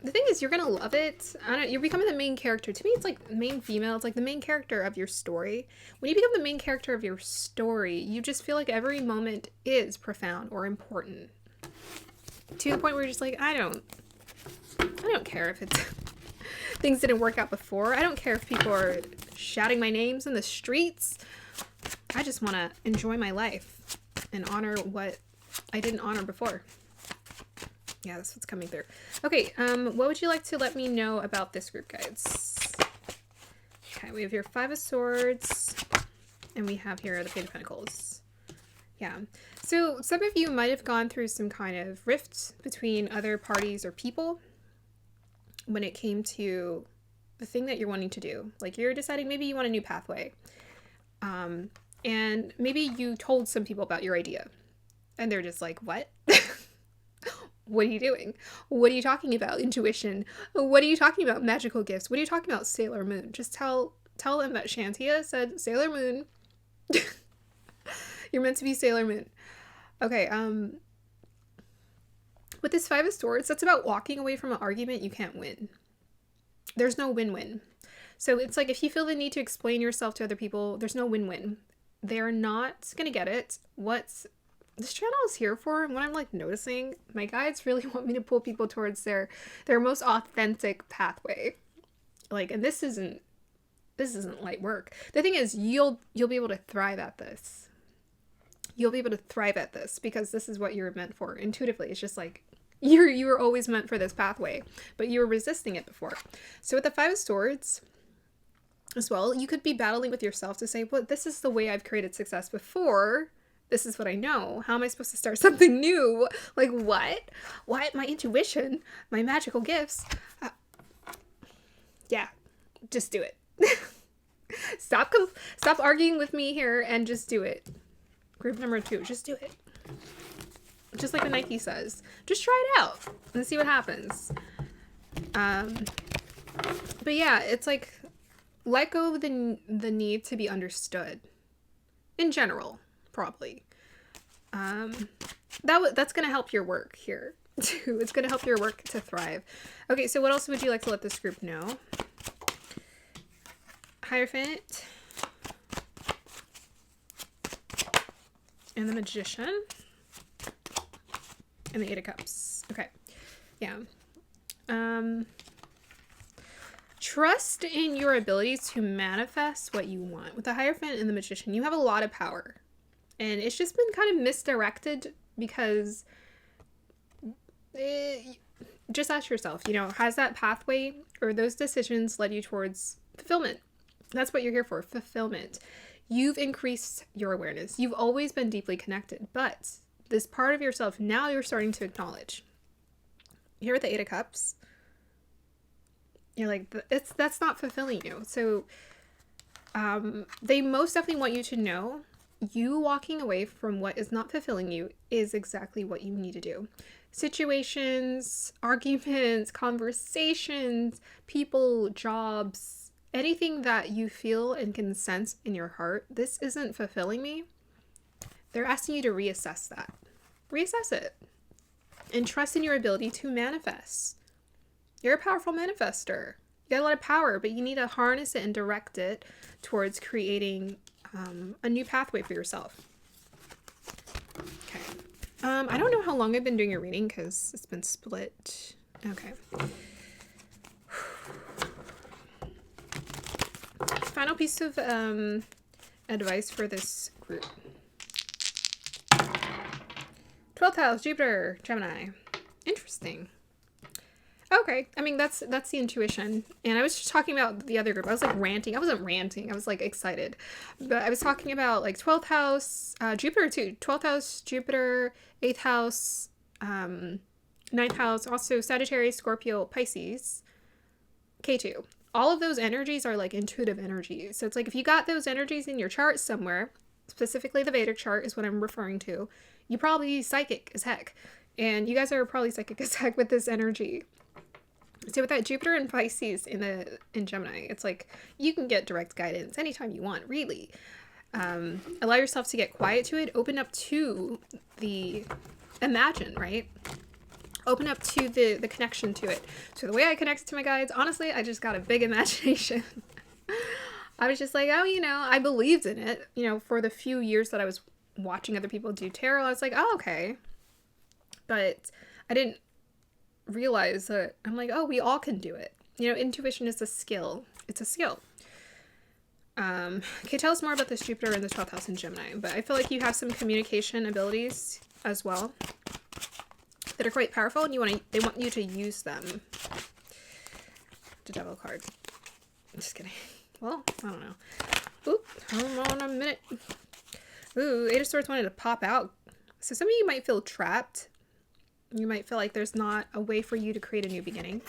the thing is, you're going to love it. You're becoming the main character. To me, it's like main female. It's like the main character of your story. When you become the main character of your story, you just feel like every moment is profound or important. To the point where you're just like, I don't care if it's things didn't work out before. I don't care if people are shouting my names in the streets. I just want to enjoy my life and honor what I didn't honor before. Yeah, that's what's coming through. Okay, what would you like to let me know about this group, guides? Okay, we have your Five of Swords, and we have here the Page of Pentacles. Yeah, so some of you might have gone through some kind of rift between other parties or people when it came to the thing that you're wanting to do. Like you're deciding maybe you want a new pathway. And maybe you told some people about your idea. And they're just like, what? What are you doing? What are you talking about? Intuition. What are you talking about? Magical gifts. What are you talking about? Sailor Moon. Just tell them that Shantia said Sailor Moon. You're meant to be Sailor Moon. Okay, with this Five of Swords, that's about walking away from an argument you can't win. There's no win-win. So it's like if you feel the need to explain yourself to other people, there's no win-win. They're not going to get it. What this channel is here for, and what I'm like noticing, my guides really want me to pull people towards their most authentic pathway. Like, and this isn't light work. The thing is, you'll be able to thrive at this. You'll be able to thrive at this because this is what you're meant for. Intuitively, it's just like you were always meant for this pathway, but you were resisting it before. So with the Five of Swords as well, you could be battling with yourself to say, well, this is the way I've created success before. This is what I know. How am I supposed to start something new? Like, what? What? My intuition, my magical gifts. Yeah, just do it. Stop arguing with me here and just do it. Group number 2, just do it. Just like the Nike says. Just try it out and see what happens. But yeah, it's like, let go of the need to be understood. In general, probably. That's going to help your work here, too. It's going to help your work to thrive. Okay, so what else would you like to let this group know? Hierophant. And the Magician. And the Eight of Cups. Okay. Yeah. Trust in your abilities to manifest what you want. With the Hierophant and the Magician, you have a lot of power. And it's just been kind of misdirected because just ask yourself, has that pathway or those decisions led you towards fulfillment? That's what you're here for, fulfillment. You've increased your awareness. You've always been deeply connected, but this part of yourself now you're starting to acknowledge. Here with the Eight of Cups, you're like, that's not fulfilling you. So they most definitely want you to know you walking away from what is not fulfilling you is exactly what you need to do. Situations, arguments, conversations, people, jobs, anything that you feel and can sense in your heart, this isn't fulfilling me. They're asking you to reassess that. Reassess it. And trust in your ability to manifest. You're a powerful manifester. You got a lot of power, but you need to harness it and direct it towards creating a new pathway for yourself. Okay. I don't know how long I've been doing your reading because it's been split. Okay. Final piece of advice for this group. 12th house, Jupiter, Gemini. Interesting. Okay, I mean, that's the intuition. And I was just talking about the other group. I was like ranting. I wasn't ranting. I was like excited. But I was talking about like 12th house, Jupiter too. 12th house, Jupiter, 8th house, 9th house, also Sagittarius, Scorpio, Pisces, K2. All of those energies are like intuitive energies. So it's like if you got those energies in your chart somewhere, specifically the Vedic chart is what I'm referring to, you're probably psychic as heck. And you guys are probably psychic as heck with this energy. So with that Jupiter and Pisces in Gemini, it's like you can get direct guidance anytime you want, really. Allow yourself to get quiet to it. Open up to the imagine, right? Open up to the connection to it. So the way I connected to my guides, honestly, I just got a big imagination. I was just like, oh, I believed in it. For the few years that I was watching other people do tarot, I was like, oh, okay. But I didn't realize that I'm like, oh, we all can do it. Intuition is a skill. It's a skill. Okay, tell us more about this Jupiter in the 12th house in Gemini. But I feel like you have some communication abilities as well that are quite powerful, and they want you to use them. The Devil card. I'm just kidding. Well, I don't know. Oop, hold on a minute. Ooh, Eight of Swords wanted to pop out. So some of you might feel trapped. You might feel like there's not a way for you to create a new beginning.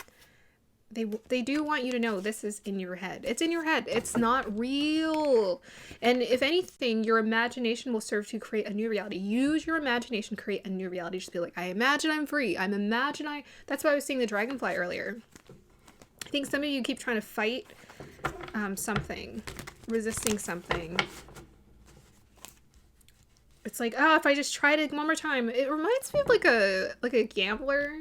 They do want you to know this is in your head. It's in your head. It's not real. And if anything, your imagination will serve to create a new reality. Use your imagination to create a new reality. Just be like, I imagine I'm free. That's why I was seeing the dragonfly earlier. I think some of you keep trying to fight something, resisting something. It's like, if I just tried it one more time. It reminds me of like a gambler.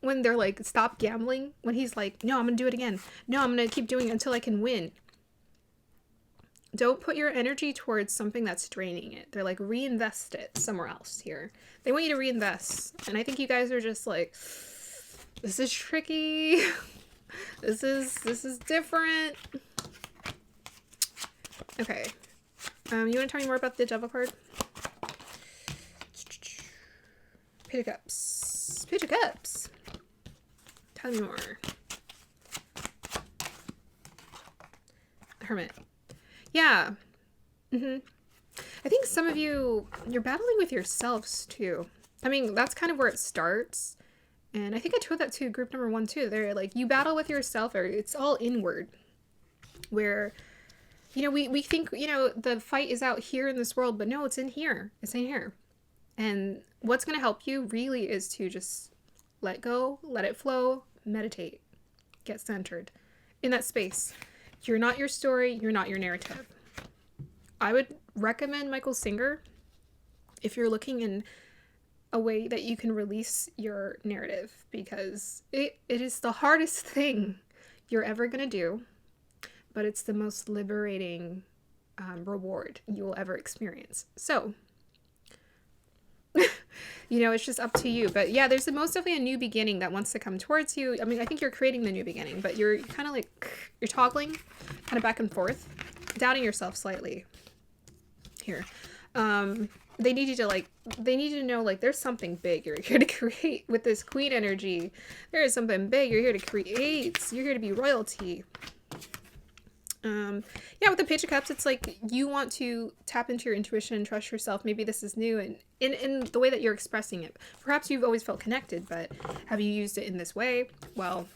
When they're like, stop gambling, when he's like, no, I'm gonna do it again. No, I'm gonna keep doing it until I can win. Don't put your energy towards something that's draining it. They're like, reinvest it somewhere else here. They want you to reinvest. And I think you guys are just like, this is tricky. This is different. Okay. You want to tell me more about the Devil card? Page of Cups. Page of Cups. Tell me more. Hermit. Yeah. I think some of you're battling with yourselves too. I mean, that's kind of where it starts. And I think I told that to group number 1 too. They're like, you battle with yourself, or it's all inward. Where, we think, the fight is out here in this world, but no, it's in here. It's in here. And what's going to help you really is to just let go, let it flow, meditate, get centered in that space. You're not your story. You're not your narrative. I would recommend Michael Singer if you're looking in a way that you can release your narrative, because it is the hardest thing you're ever going to do, but it's the most liberating reward you will ever experience. So, it's just up to you. But yeah, there's most definitely a new beginning that wants to come towards you. I mean, I think you're creating the new beginning, but you're kind of like, you're toggling kind of back and forth, doubting yourself slightly here. They need you to know, like, there's something big you're here to create with this Queen energy. There is something big you're here to create. You're here to be royalty. With the Page of Cups, it's like you want to tap into your intuition, trust yourself. Maybe this is new, and in the way that you're expressing it. Perhaps you've always felt connected, but have you used it in this way? Well,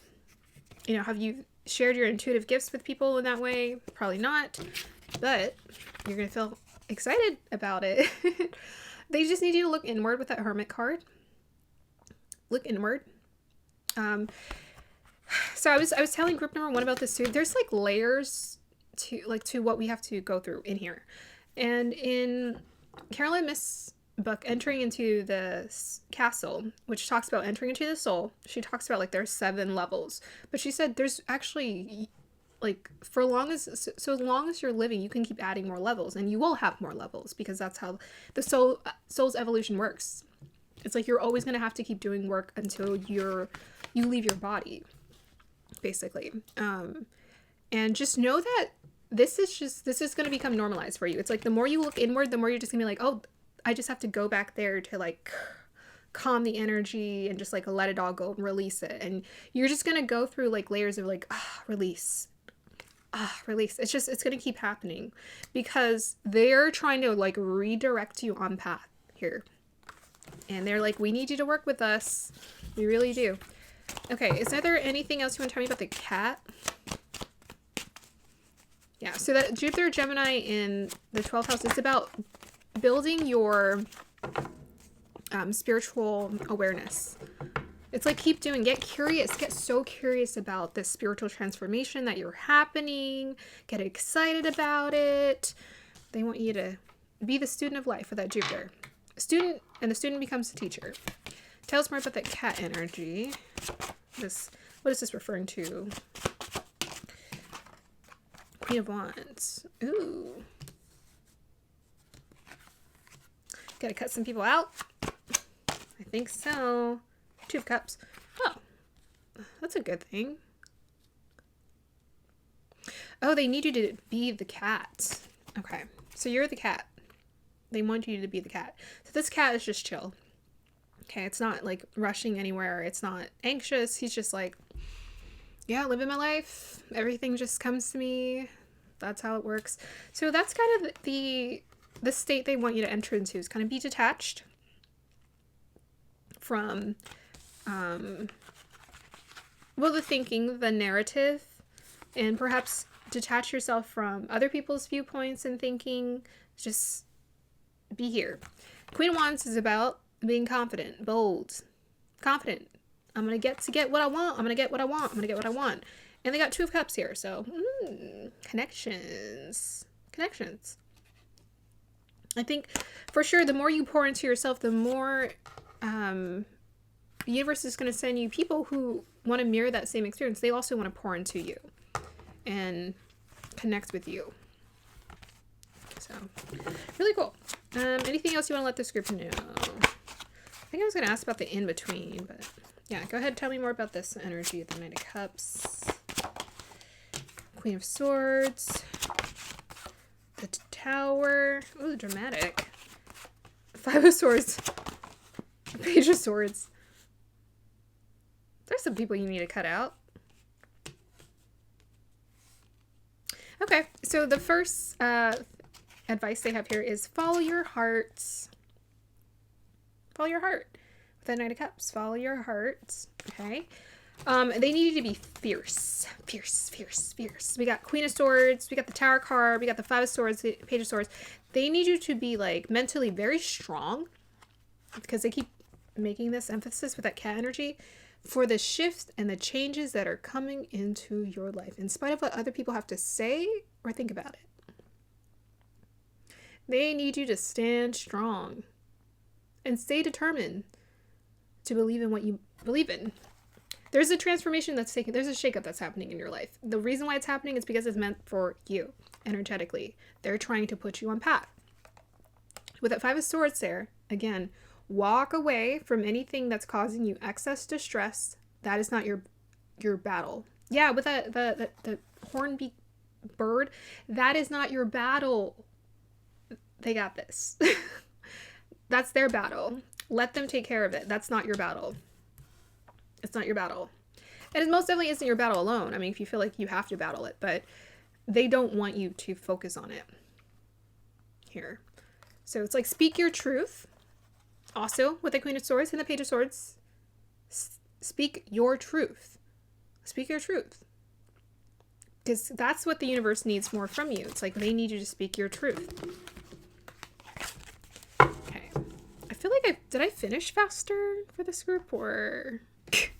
have you shared your intuitive gifts with people in that way? Probably not, but you're going to feel excited about it. They just need you to look inward with that Hermit card. Look inward. So I was telling group number 1 about this too. There's like layers to what we have to go through in here. And in Caroline Myss' book, Entering into the Castle, which talks about entering into the soul, she talks about like there's 7 levels. But she said there's actually like for long as so as long as you're living, you can keep adding more levels, and you will have more levels, because that's how the soul's evolution works. It's like you're always going to have to keep doing work until you leave your body, basically. And just know that this is going to become normalized for you. It's like the more you look inward, the more you're just going to be like, oh, I just have to go back there to like calm the energy and just like let it all go and release it. And you're just going to go through like layers of like, release. Release. It's going to keep happening, because they're trying to like redirect you on path here. And they're like, we need you to work with us. We really do. Okay, is there anything else you want to tell me about the cat? Yeah, so that Jupiter Gemini in the 12th house is about building your spiritual awareness. It's like, keep doing, get curious, get so curious about this spiritual transformation that you're happening, get excited about it. They want you to be the student of life with that Jupiter. Student, and the student becomes the teacher. Tell us more about that cat energy. What is this referring to? Queen of Wands. Ooh. Gotta cut some people out? I think so. Two of Cups. Oh. That's a good thing. Oh, they need you to be the cat. Okay. So you're the cat. They want you to be the cat. So this cat is just chill. Okay, it's not like rushing anywhere. It's not anxious. He's just like, yeah, living my life. Everything just comes to me. That's how it works. So that's kind of the state they want you to enter into, is kind of be detached from, the thinking, the narrative, and perhaps detach yourself from other people's viewpoints and thinking. Just be here. Queen of Wands is about being confident, bold, confident. I'm going to get what I want. I'm going to get what I want. I'm going to get what I want. And they got Two of Cups here. So, connections. I think for sure, the more you pour into yourself, the more the universe is going to send you people who want to mirror that same experience. They also want to pour into you and connect with you. So, really cool. Anything else you want to let this group know? I think I was going to ask about the in-between, but yeah, go ahead. Tell me more about this energy of the Knight of Cups. Queen of Swords. The Tower. Ooh, dramatic. Five of Swords. Page of Swords. There's some people you need to cut out. Okay, so the first advice they have here is follow your heart. Follow your heart. With the Knight of Cups, follow your heart. Okay. They need you to be fierce. Fierce. We got Queen of Swords, we got the Tower card, we got the Five of Swords, the Page of Swords. They need you to be like mentally very strong, because they keep making this emphasis with that cat energy for the shifts and the changes that are coming into your life, in spite of what other people have to say or think about it. They need you to stand strong and stay determined to believe in what you believe in. There's a transformation that's taking, there's a shakeup that's happening in your life. The reason why it's happening is because it's meant for you energetically. They're trying to put you on path. With that Five of Swords there, again, walk away from anything that's causing you excess distress. That is not your battle. Yeah, with the hornbeak bird, that is not your battle. They got this. That's their battle. Let them take care of it. That's not your battle. It's not your battle. And it most definitely isn't your battle alone. I mean, if you feel like you have to battle it, but they don't want you to focus on it here. So it's like, speak your truth. Also, with the Queen of Swords and the Page of Swords, speak your truth. Speak your truth. Because that's what the universe needs more from you. It's like they need you to speak your truth. Okay. I feel like did I finish faster for this group, or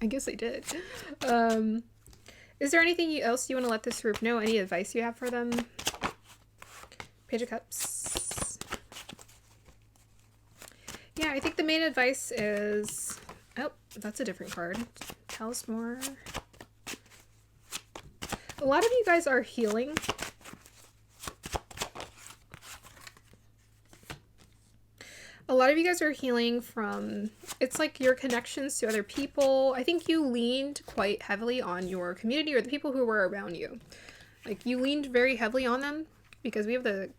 I guess I did. Is there anything else you want to let this group know? Any advice you have for them? Page of Cups. Yeah, I think the main advice is... Oh, that's a different card. Tell us more. A lot of you guys are healing. A lot of you guys are healing from, it's like your connections to other people. I think you leaned quite heavily on your community or the people who were around you. Like, you leaned very heavily on them because we have the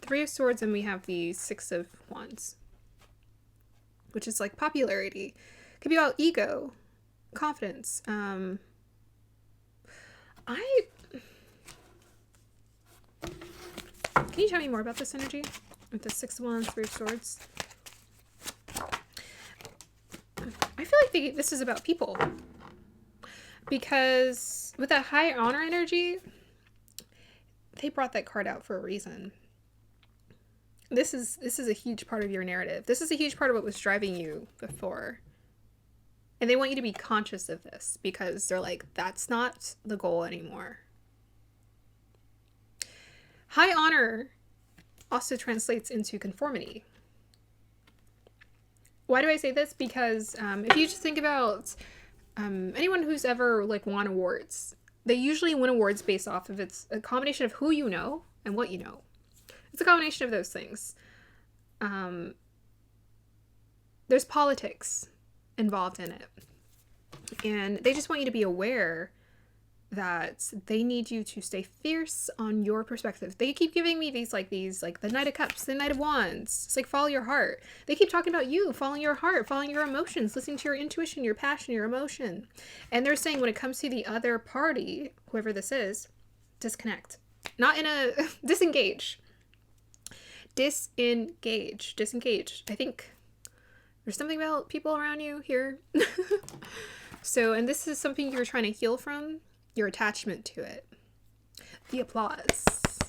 Three of Swords and we have the Six of Wands, which is like popularity. It could be about ego, confidence. Can you tell me more about this energy with the Six of Wands, Three of Swords? I feel like this is about people, because with that high honor energy, they brought that card out for a reason. This is a huge part of your narrative. This is a huge part of what was driving you before. And they want you to be conscious of this because they're like, that's not the goal anymore. High honor also translates into conformity. Why do I say this? Because if you just think about anyone who's ever like won awards, they usually win awards based off of it's a combination of who you know and what you know. It's a combination of those things. There's politics involved in it. And they just want you to be aware that they need you to stay fierce on your perspective. They keep giving me these like the Knight of Cups, the Knight of Wands. It's like, follow your heart. They keep talking about you, following your heart, following your emotions, listening to your intuition, your passion, your emotion. And they're saying when it comes to the other party, whoever this is, disconnect. Not in a disengage. Disengage. I think there's something about people around you here. So, and this is something you're trying to heal from, your attachment to it. The applause.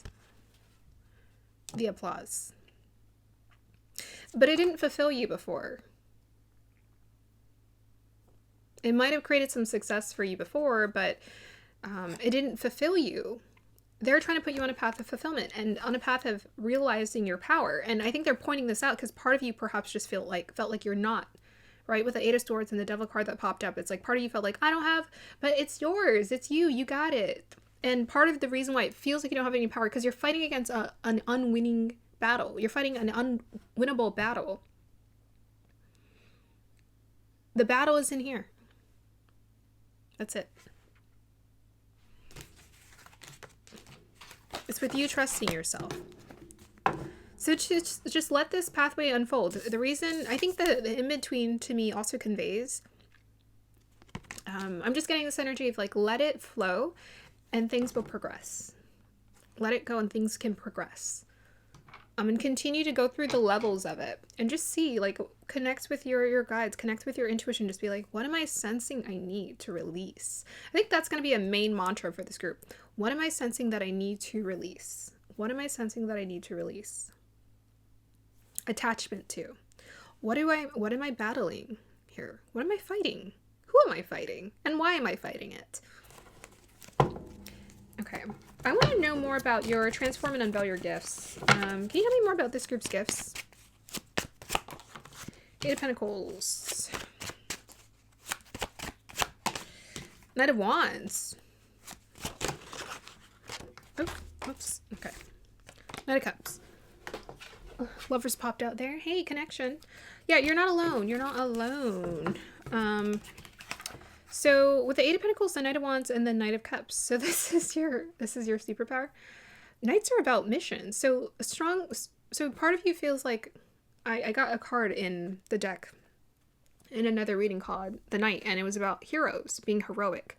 But it didn't fulfill you before. It might have created some success for you before, but it didn't fulfill you. They're trying to put you on a path of fulfillment and on a path of realizing your power. And I think they're pointing this out because part of you perhaps just felt like you're not, right? With the Eight of Swords and the Devil card that popped up, it's like part of you felt like, I don't have, but it's yours. It's you. You got it. And part of the reason why it feels like you don't have any power because you're fighting against an unwinning battle. You're fighting an unwinnable battle. The battle is in here. That's it. It's with you trusting yourself. So just let this pathway unfold. The reason, I think the in-between to me also conveys, I'm just getting this energy of like, let it flow and things will progress. Let it go and things can progress. And continue to go through the levels of it and just see, like, connect with your guides, connect with your intuition. Just be like, what am I sensing I need to release? I think that's going to be a main mantra for this group. What am I sensing that I need to release? What am I sensing that I need to release? Attachment to. What am I battling here? What am I fighting? Who am I fighting? And why am I fighting it? Okay. I want to know more about your transform and unveil your gifts. Can you tell me more about this group's gifts? Eight of Pentacles. Knight of Wands. Oh, oops. Okay. Knight of Cups. Lovers popped out there. Hey, connection. Yeah, you're not alone. You're not alone. So with the Eight of Pentacles, the Knight of Wands, and the Knight of Cups. So this is your superpower. Knights are about mission. So part of you feels like I got a card in the deck in another reading called the Knight, and it was about heroes being heroic.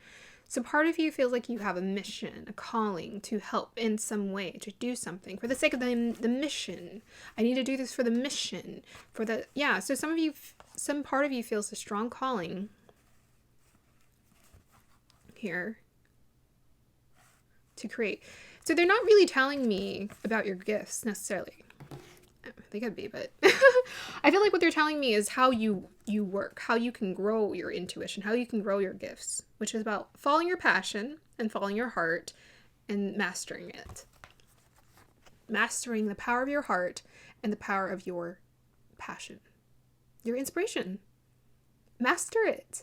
So part of you feels like you have a mission, a calling to help in some way, to do something for the sake of the mission. I need to do this for the mission, so some part of you feels a strong calling here to create. So they're not really telling me about your gifts necessarily. They could be, but I feel like what they're telling me is how you work, how you can grow your intuition, how you can grow your gifts, which is about following your passion and following your heart and mastering it. Mastering the power of your heart and the power of your passion. Your inspiration. Master it.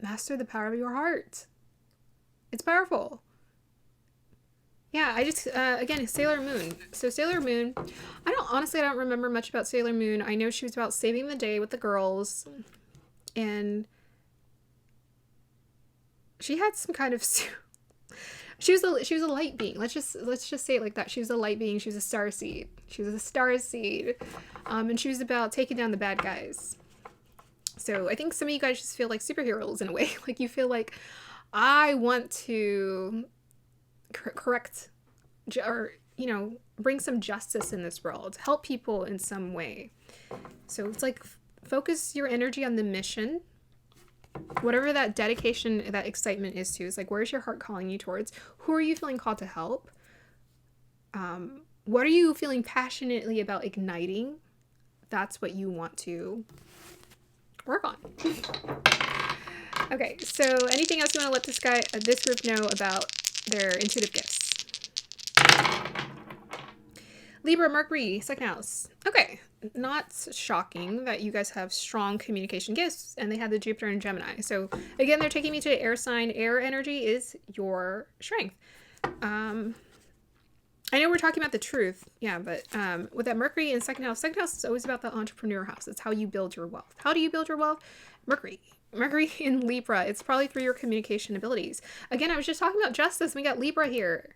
Master the power of your heart. It's powerful. Yeah, I just again, Sailor Moon. So Sailor Moon, I don't remember much about Sailor Moon. I know she was about saving the day with the girls, and she had some kind of she was a light being. Let's just say it like that. She was a light being. She was a star seed. She was a star seed, and she was about taking down the bad guys. So I think some of you guys just feel like superheroes in a way. Like you feel like I want to correct or bring some justice in this world, help people in some way. So it's like focus your energy on the mission, whatever that dedication, that excitement is to. It's like, where's your heart calling you towards? Who are you feeling called to help? What are you feeling passionately about igniting? That's what you want to work on. Okay, so anything else you want to let this group know about their intuitive gifts? Libra, Mercury, second house. Okay, not shocking that you guys have strong communication gifts, and they have the Jupiter and Gemini. So again, they're taking me to air sign. Air energy is your strength. I know we're talking about the truth, yeah, but with that Mercury in second house is always about the entrepreneur house. It's how you build your wealth. How do you build your wealth? Mercury in Libra. It's probably through your communication abilities. Again, I was just talking about justice. We got Libra here.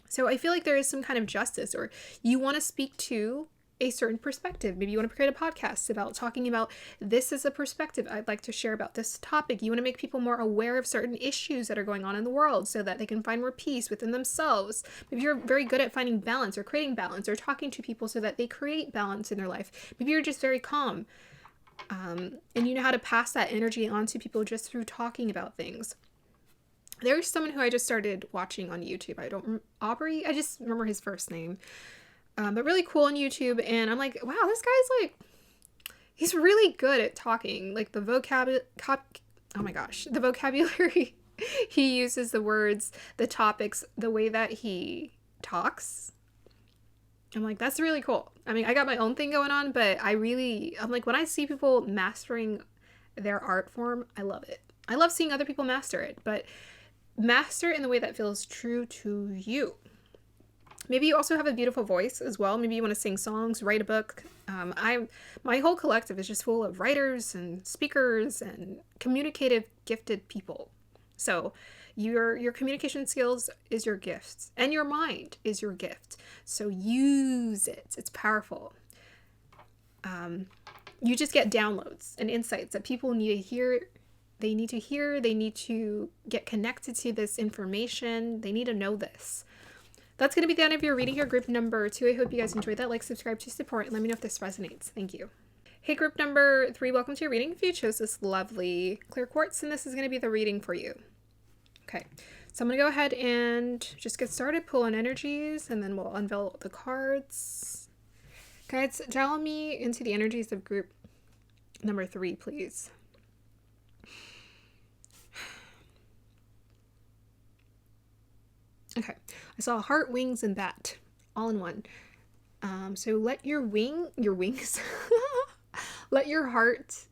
So I feel like there is some kind of justice, or you want to speak to a certain perspective. Maybe you want to create a podcast about talking about this is a perspective I'd like to share about this topic. You want to make people more aware of certain issues that are going on in the world so that they can find more peace within themselves. Maybe you're very good at finding balance or creating balance or talking to people so that they create balance in their life. Maybe you're just very calm. And you know how to pass that energy on to people just through talking about things. There's someone who I just started watching on YouTube. Aubrey, I just remember his first name. But really cool on YouTube. And I'm like, wow, this guy's like, he's really good at talking. Like the vocabulary he uses, the words, the topics, the way that he talks. I'm like, that's really cool. I mean, I got my own thing going on, but I'm like, when I see people mastering their art form, I love it. I love seeing other people master it, but master in the way that feels true to you. Maybe you also have a beautiful voice as well. Maybe you want to sing songs, write a book. My whole collective is just full of writers and speakers and communicative, gifted people. So your communication skills is your gift, and your mind is your gift. So use it. It's powerful. You just get downloads and insights that people need to hear. They need to get connected to this information. They need to know this. That's going to be the end of your reading here, group number 2. I hope you guys enjoyed that. Like, subscribe to support, and let me know if this resonates. Thank you. Hey, group number 3, welcome to your reading. If you chose this lovely clear quartz, and this is going to be the reading for you. Okay, so I'm going to go ahead and just get started, pull in energies, and then we'll unveil the cards. Guys, dial me into the energies of group number 3, please. Okay, I saw heart, wings, and bat all in one. So let your wings, let your heart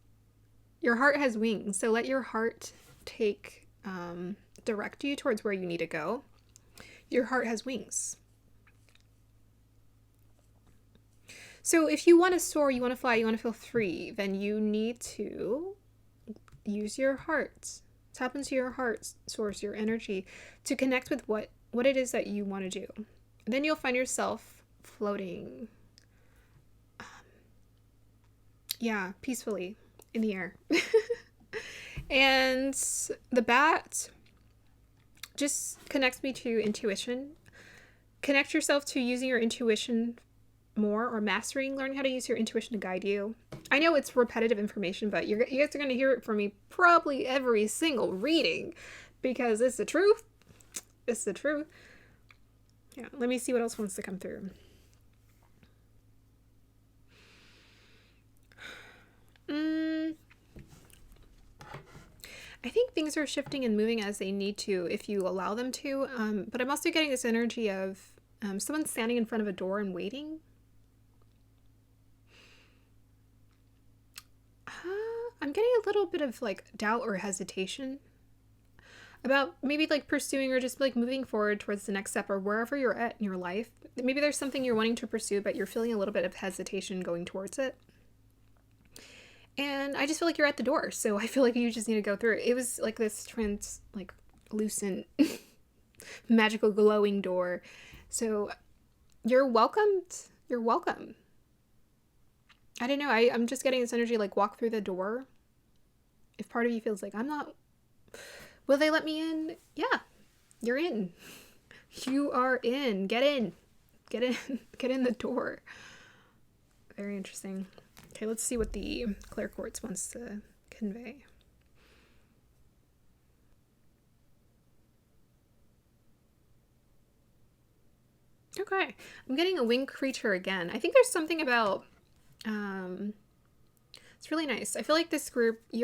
has wings. So let your heart direct you towards where you need to go. Your heart has wings. So if you want to soar, you want to fly, you want to feel free, then you need to use your heart. Tap into your heart source, your energy, to connect with what it is that you want to do. And then you'll find yourself floating, peacefully in the air. And the bat just connects me to intuition. Connect yourself to using your intuition more, or learning how to use your intuition to guide you. I know it's repetitive information, but you guys are going to hear it from me probably every single reading, because it's the truth. It's the truth. Yeah, let me see what else wants to come through. I think things are shifting and moving as they need to if you allow them to. But I'm also getting this energy of someone standing in front of a door and waiting. I'm getting a little bit of like doubt or hesitation about maybe like pursuing or just like moving forward towards the next step or wherever you're at in your life. Maybe there's something you're wanting to pursue, but you're feeling a little bit of hesitation going towards it. And I just feel like you're at the door. So I feel like you just need to go through it. It was like this lucent, magical glowing door. So you're welcomed. You're welcome. I don't know. I'm just getting this energy like walk through the door. If part of you feels like I'm not, will they let me in? Yeah, you're in. You are in. Get in. Get in. Get in the door. Very interesting. Okay, let's see what the clear quartz wants to convey. Okay, I'm getting a winged creature again. I think there's something about, it's really nice. I feel like this group, I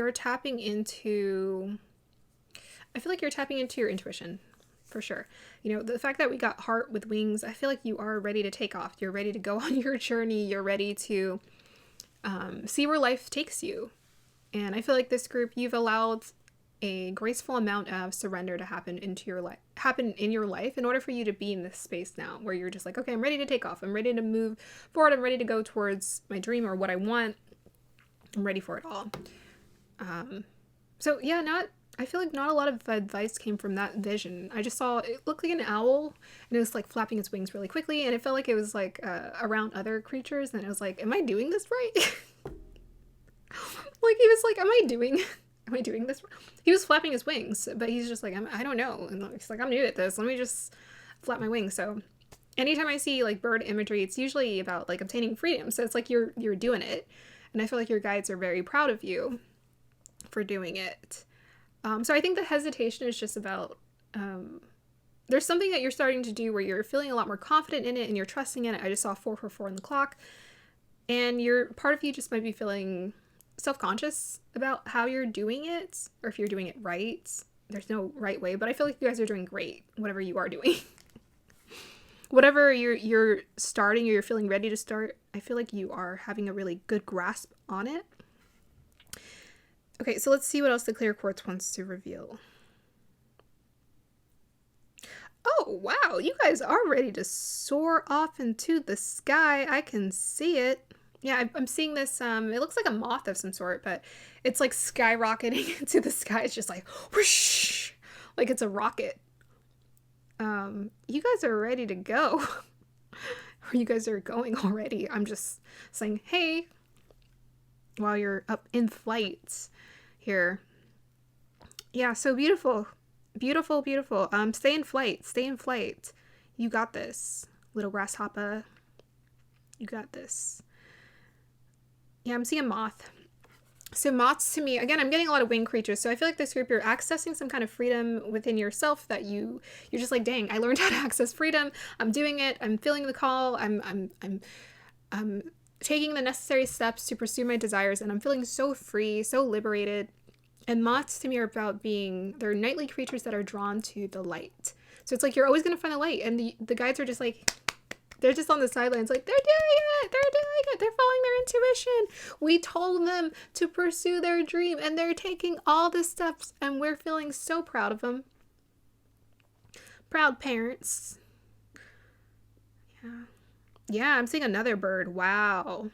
feel like you're tapping into your intuition, for sure. You know, the fact that we got heart with wings, I feel like you are ready to take off. You're ready to go on your journey. You're ready to see where life takes you. And I feel like this group, you've allowed a graceful amount of surrender to happen in your life in order for you to be in this space now where you're just like, okay, I'm ready to take off. I'm ready to move forward. I'm ready to go towards my dream or what I want. I'm ready for it all. So yeah, I feel like not a lot of advice came from that vision. I just saw, it looked like an owl and it was like flapping its wings really quickly. And it felt like it was like around other creatures. And it was like, am I doing this right? Like he was like, am I doing this? He was flapping his wings, but he's just like, I don't know. And he's like, I'm new at this. Let me just flap my wings. So anytime I see like bird imagery, it's usually about like obtaining freedom. So it's like you're doing it. And I feel like your guides are very proud of you for doing it. So I think the hesitation is just about, there's something that you're starting to do where you're feeling a lot more confident in it and you're trusting in it. I just saw 444 on the clock. And part of you just might be feeling self-conscious about how you're doing it or if you're doing it right. There's no right way, but I feel like you guys are doing great, whatever you are doing. Whatever you're starting or you're feeling ready to start, I feel like you are having a really good grasp on it. Okay, so let's see what else the clear quartz wants to reveal. Oh, wow, you guys are ready to soar off into the sky. I can see it. Yeah, I'm seeing this, it looks like a moth of some sort, but it's like skyrocketing into the sky. It's just like, whoosh, like it's a rocket. You guys are ready to go. Or you guys are going already. I'm just saying, hey, while you're up in flight here. Yeah, so beautiful. Beautiful, beautiful. Stay in flight. Stay in flight. You got this, little grasshopper. You got this. Yeah, I'm seeing a moth. So moths to me, again, I'm getting a lot of winged creatures. So I feel like this group, you're accessing some kind of freedom within yourself that you're just like, dang, I learned how to access freedom. I'm doing it. I'm feeling the call. I'm taking the necessary steps to pursue my desires, and I'm feeling so free, so liberated. And moths to me are about they're nightly creatures that are drawn to the light. So it's like you're always going to find a light, and the guides are just like, they're just on the sidelines like, they're doing it, they're following their intuition. We told them to pursue their dream, and they're taking all the steps, and we're feeling so proud of them. Proud parents. Yeah, I'm seeing another bird. Wow.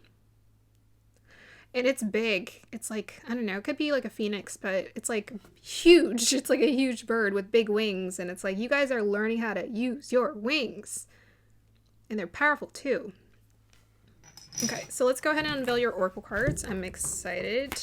And it's big. It's like, I don't know, it could be like a phoenix, but it's like huge. It's like a huge bird with big wings. And it's like, you guys are learning how to use your wings. And they're powerful too. Okay, so let's go ahead and unveil your oracle cards. I'm excited.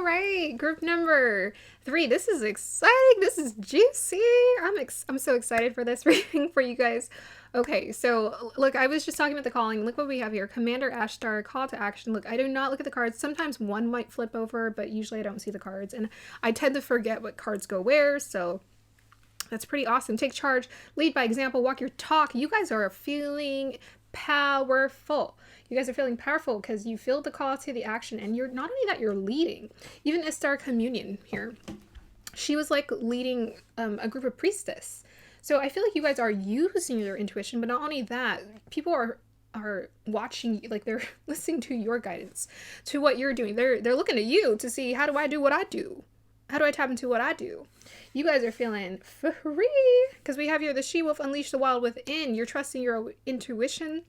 All right, group number 3. This is exciting. This is juicy. I'm so excited for this reading for you guys. Okay, so look, I was just talking about the calling. Look what we have here. Commander Ashtar, call to action. Look, I do not look at the cards. Sometimes one might flip over, but usually I don't see the cards. And I tend to forget what cards go where, so that's pretty awesome. Take charge, lead by example, walk your talk. You guys are feeling powerful. You guys are feeling powerful because you feel the call to the action, and you're not only that, you're leading. Even Star Communion here, she was like leading a group of priestess. So I feel like you guys are using your intuition, but not only that, people are watching, like they're listening to your guidance, to what you're doing. They're looking at you to see, how do I do what I do? How do I tap into what I do? You guys are feeling free because we have here the she-wolf, unleash the wild within. You're trusting your intuition,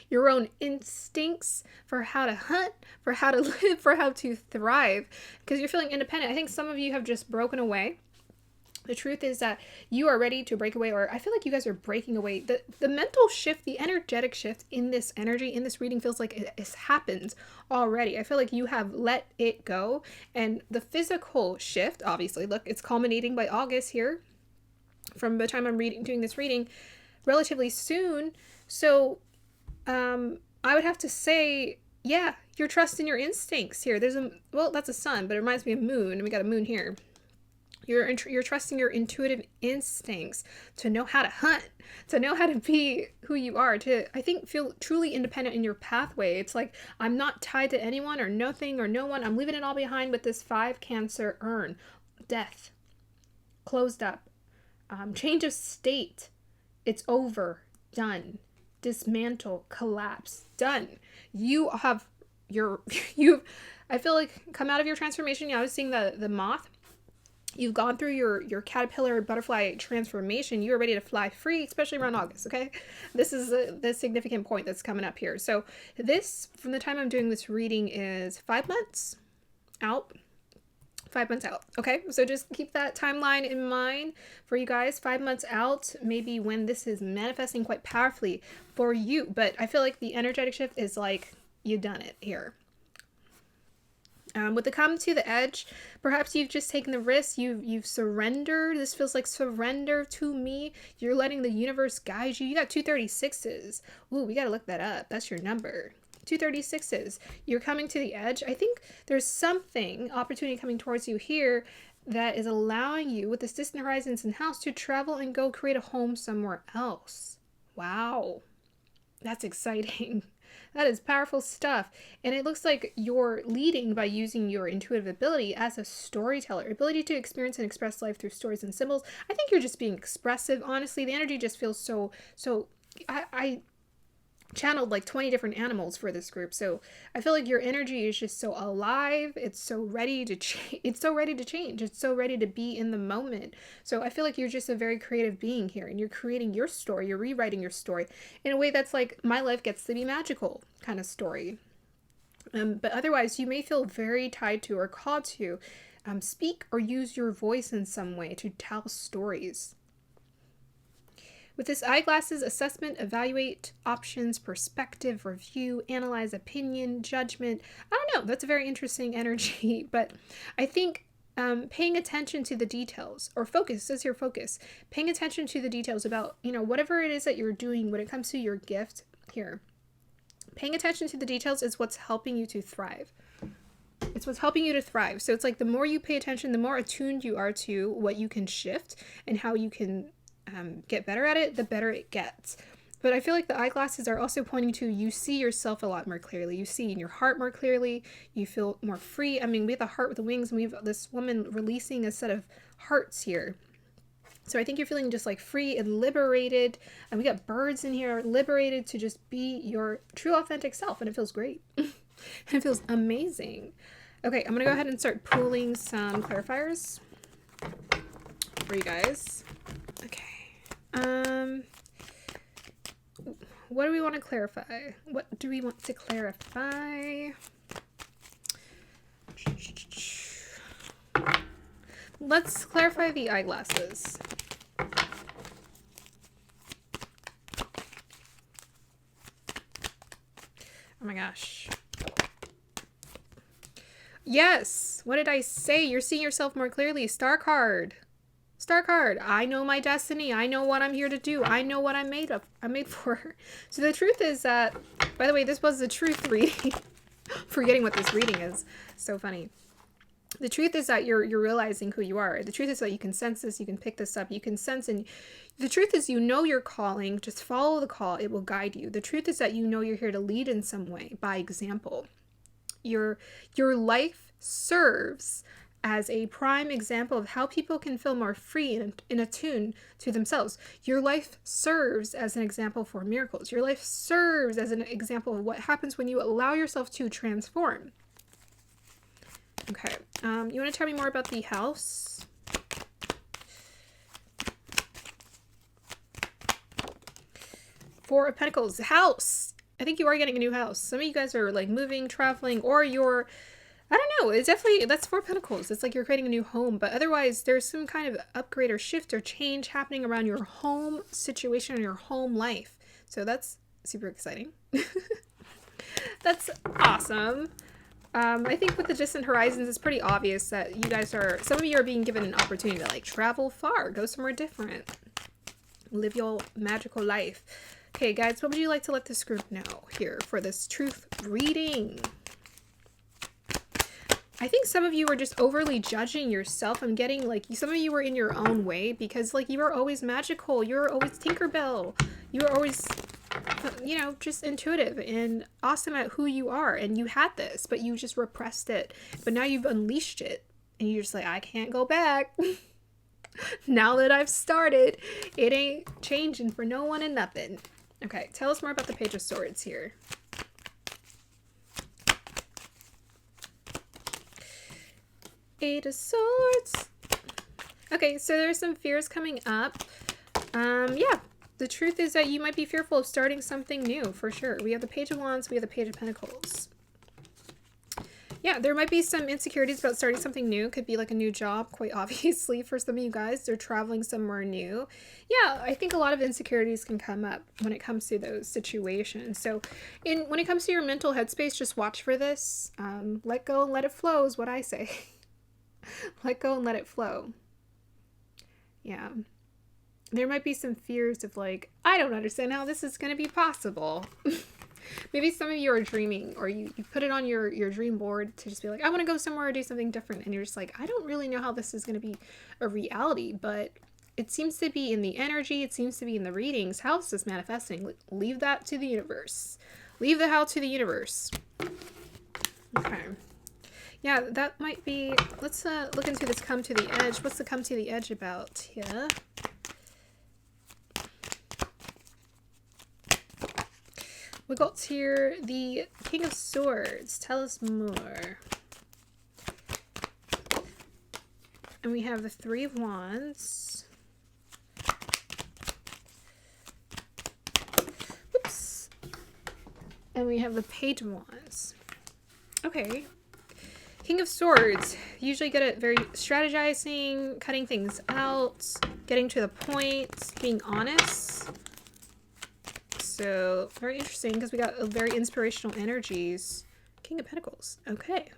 your own instincts for how to hunt, for how to live, for how to thrive, because you're feeling independent. I think some of you have just broken away. The truth is that you are ready to break away, or I feel like you guys are breaking away. The mental shift, the energetic shift in this energy, in this reading feels like it's happened already. I feel like you have let it go. And the physical shift, obviously, look, it's culminating by August here. From the time I'm doing this reading, relatively soon. So I would have to say, yeah, you're trusting your instincts here. Well, that's a sun, but it reminds me of moon, and we got a moon here. You're trusting your intuitive instincts to know how to hunt, to know how to be who you are, to, I think, feel truly independent in your pathway. It's like, I'm not tied to anyone or nothing or no one. I'm leaving it all behind with this 5 Cancer urn. Death. Closed up. Change of state. It's over. Done. Dismantle. Collapse. Done. You have I feel like, come out of your transformation. Yeah, I was seeing the moth. You've gone through your caterpillar butterfly transformation. You are ready to fly free, especially around August, okay? This is the significant point that's coming up here. So this, from the time I'm doing this reading, is 5 months out. 5 months out, okay? So just keep that timeline in mind for you guys. 5 months out, maybe when this is manifesting quite powerfully for you. But I feel like the energetic shift is like, you've done it here. With the come to the edge, perhaps you've just taken the risk, you've surrendered. This feels like surrender to me. You're letting the universe guide you. You got 236s. Ooh, we got to look that up. That's your number. 236s. You're coming to the edge. I think there's something, opportunity coming towards you here that is allowing you, with this distant horizons and house, to travel and go create a home somewhere else. Wow. That's exciting. That is powerful stuff. And it looks like you're leading by using your intuitive ability as a storyteller, ability to experience and express life through stories and symbols. I think you're just being expressive. Honestly, the energy just feels so I channeled like 20 different animals for this group. So I feel like your energy is just so alive. It's so ready to change. It's so ready to change. It's so ready to be in the moment. So I feel like you're just a very creative being here, and you're creating your story. You're rewriting your story in a way that's like, my life gets to be magical kind of story. But otherwise, you may feel very tied to or called to speak or use your voice in some way to tell stories. With this eyeglasses, assessment, evaluate, options, perspective, review, analyze, opinion, judgment. I don't know. That's a very interesting energy. But I think paying attention to the details, or focus, says here focus. Paying attention to the details about, whatever it is that you're doing when it comes to your gift here. Paying attention to the details is what's helping you to thrive. It's what's helping you to thrive. So it's like, the more you pay attention, the more attuned you are to what you can shift and how you can get better at it, the better it gets. But I feel like the eyeglasses are also pointing to, you see yourself a lot more clearly. You see in your heart more clearly. You feel more free. I mean, we have the heart with the wings, and we have this woman releasing a set of hearts here. So I think you're feeling just like free and liberated. And we got birds in here, liberated to just be your true authentic self. And it feels great. It feels amazing. Okay, I'm going to go ahead and start pulling some clarifiers for you guys. Okay. What do we want to clarify? What do we want to clarify? Let's clarify the eyeglasses. Oh my gosh. Yes. What did I say? You're seeing yourself more clearly. Star card. Star card. I know my destiny. I know what I'm here to do. I know what I'm made of. I'm made for. So the truth is that, by the way, this was the truth reading. Forgetting what this reading is. So funny. The truth is that you're realizing who you are. The truth is that you can sense this. You can pick this up. You can sense, and the truth is you know your calling. Just follow the call. It will guide you. The truth is that you know you're here to lead in some way by example. Your life serves as a prime example of how people can feel more free and in attune to themselves. Your life serves as an example for miracles. Your life serves as an example of what happens when you allow yourself to transform. Okay, you want to tell me more about the house? Four of Pentacles, house. I think you are getting a new house. Some of you guys are like moving, traveling, or you're, I don't know. It's definitely, that's Four Pentacles. It's like you're creating a new home, but otherwise there's some kind of upgrade or shift or change happening around your home situation or your home life. So that's super exciting. That's awesome. I think with the distant horizons, it's pretty obvious that you guys are, some of you are being given an opportunity to like travel far, go somewhere different, live your magical life. Okay, guys, what would you like to let this group know here for this truth reading? I think some of you are just overly judging yourself. I'm getting like some of you are in your own way because like you are always magical. You're always Tinkerbell. You're always, you know, just intuitive and awesome at who you are. And you had this, but you just repressed it. But now you've unleashed it. And you're just like, I can't go back. Now that I've started, it ain't changing for no one and nothing. Okay, tell us more about the Page of Swords here. Eight of Swords. Okay, so there's some fears coming up. Yeah, the truth is that you might be fearful of starting something new, for sure. We have the Page of Wands, we have the Page of Pentacles. Yeah, there might be some insecurities about starting something new. Could be like a new job, quite obviously, for some of you guys. They're traveling somewhere new. Yeah, I think a lot of insecurities can come up when it comes to those situations. So when it comes to your mental headspace, just watch for this. Let go and let it flow is what I say. Let go and let it flow. Yeah. There might be some fears of like, I don't understand how this is going to be possible. Maybe some of you are dreaming or you put it on your dream board to just be like, I want to go somewhere or do something different. And you're just like, I don't really know how this is going to be a reality, but it seems to be in the energy. It seems to be in the readings. How is this manifesting? Leave that to the universe. Leave the how to the universe. Okay. Yeah, that might be, let's look into this come to the edge. What's the come to the edge about here? We got here the King of Swords. Tell us more. And we have the Three of Wands. Whoops. And we have the Page of Wands. Okay. King of Swords. Usually good at very strategizing, cutting things out, getting to the point, being honest. So very interesting because we got very inspirational energies. King of Pentacles. Okay.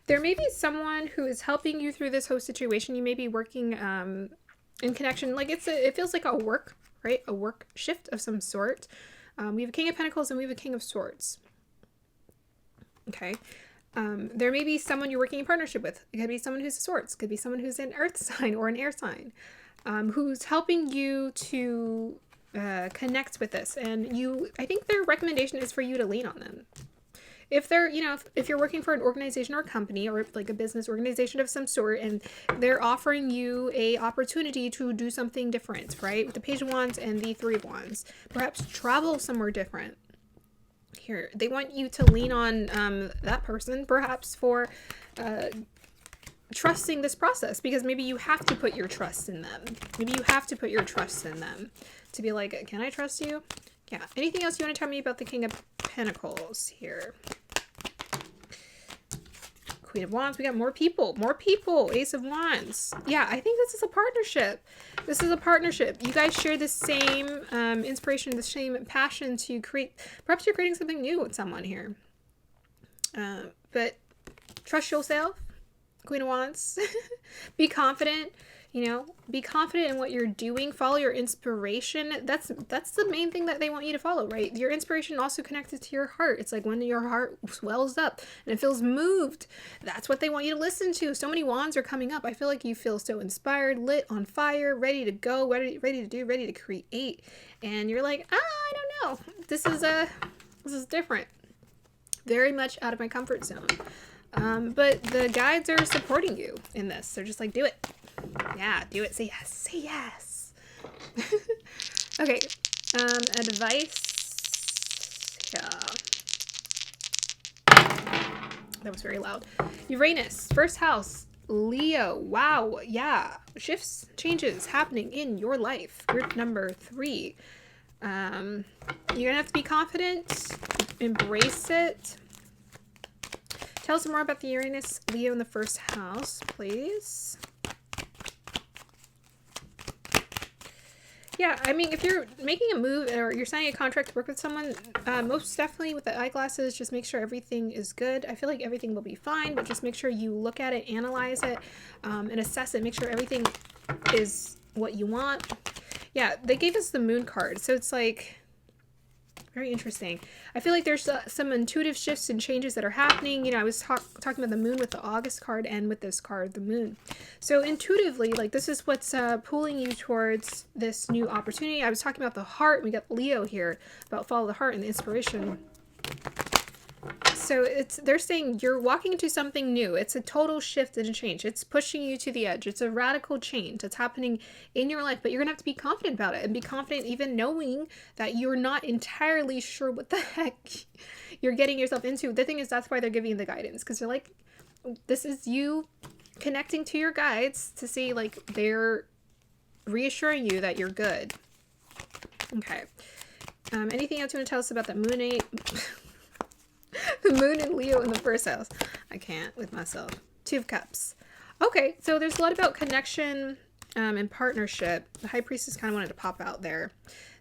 There may be someone who is helping you through this whole situation. You may be working in connection. Like it feels like a work, right? A work shift of some sort. We have a King of Pentacles and we have a King of Swords. Okay. There may be someone you're working in partnership with. It could be someone who's a Swords. It could be someone who's an earth sign or an air sign, who's helping you to connect with this. And I think their recommendation is for you to lean on them. If they're, you know, if you're working for an organization or a company or like a business organization of some sort, and they're offering you a opportunity to do something different, right? With the Page of Wands and the Three of Wands, perhaps travel somewhere different. Here, they want you to lean on that person, perhaps for trusting this process, because maybe you have to put your trust in them. Maybe you have to put your trust in them to be like, can I trust you? Yeah. Anything else you want to tell me about the King of Pentacles here? Queen of Wands. We got more people. More people. Ace of Wands. Yeah, I think this is a partnership. This is a partnership. You guys share the same inspiration, the same passion to create. Perhaps you're creating something new with someone here. But trust yourself, Queen of Wands. Be confident. You know, be confident in what you're doing. Follow your inspiration. That's the main thing that they want you to follow, right? Your inspiration also connected to your heart. It's like when your heart swells up and it feels moved. That's what they want you to listen to. So many wands are coming up. I feel like you feel so inspired, lit, on fire, ready to go, ready to do, ready to create. And you're like, I don't know. This is different. Very much out of my comfort zone. But the guides are supporting you in this. They're just like, do it. Yeah, do it. Say yes. Say yes. Okay. Advice. Yeah. That was very loud. Uranus, first house, Leo. Wow. Yeah. Shifts, changes happening in your life. Group number 3. You're gonna have to be confident. Embrace it. Tell us more about the Uranus, Leo in the first house, please. Yeah, I mean, if you're making a move or you're signing a contract to work with someone, most definitely with the eyeglasses, just make sure everything is good. I feel like everything will be fine, but just make sure you look at it, analyze it, and assess it. Make sure everything is what you want. Yeah, they gave us the moon card, so it's like very interesting. I feel like there's some intuitive shifts and changes that are happening. You know, I was talking about the moon with the August card and with this card, the moon. So intuitively, like this is what's pulling you towards this new opportunity. I was talking about the heart. We got Leo here about follow the heart and the inspiration. So they're saying you're walking into something new. It's a total shift and a change. It's pushing you to the edge. It's a radical change that's happening in your life, but you're gonna have to be confident about it and be confident even knowing that you're not entirely sure what the heck you're getting yourself into. The thing is, that's why they're giving you the guidance, because they're like, this is you connecting to your guides to see, like, they're reassuring you that you're good. Okay. Anything else you want to tell us about that moon the moon and Leo in the first house? I can't with myself. 2 of Cups. Okay, so there's a lot about connection and partnership. The High Priestess kind of wanted to pop out there.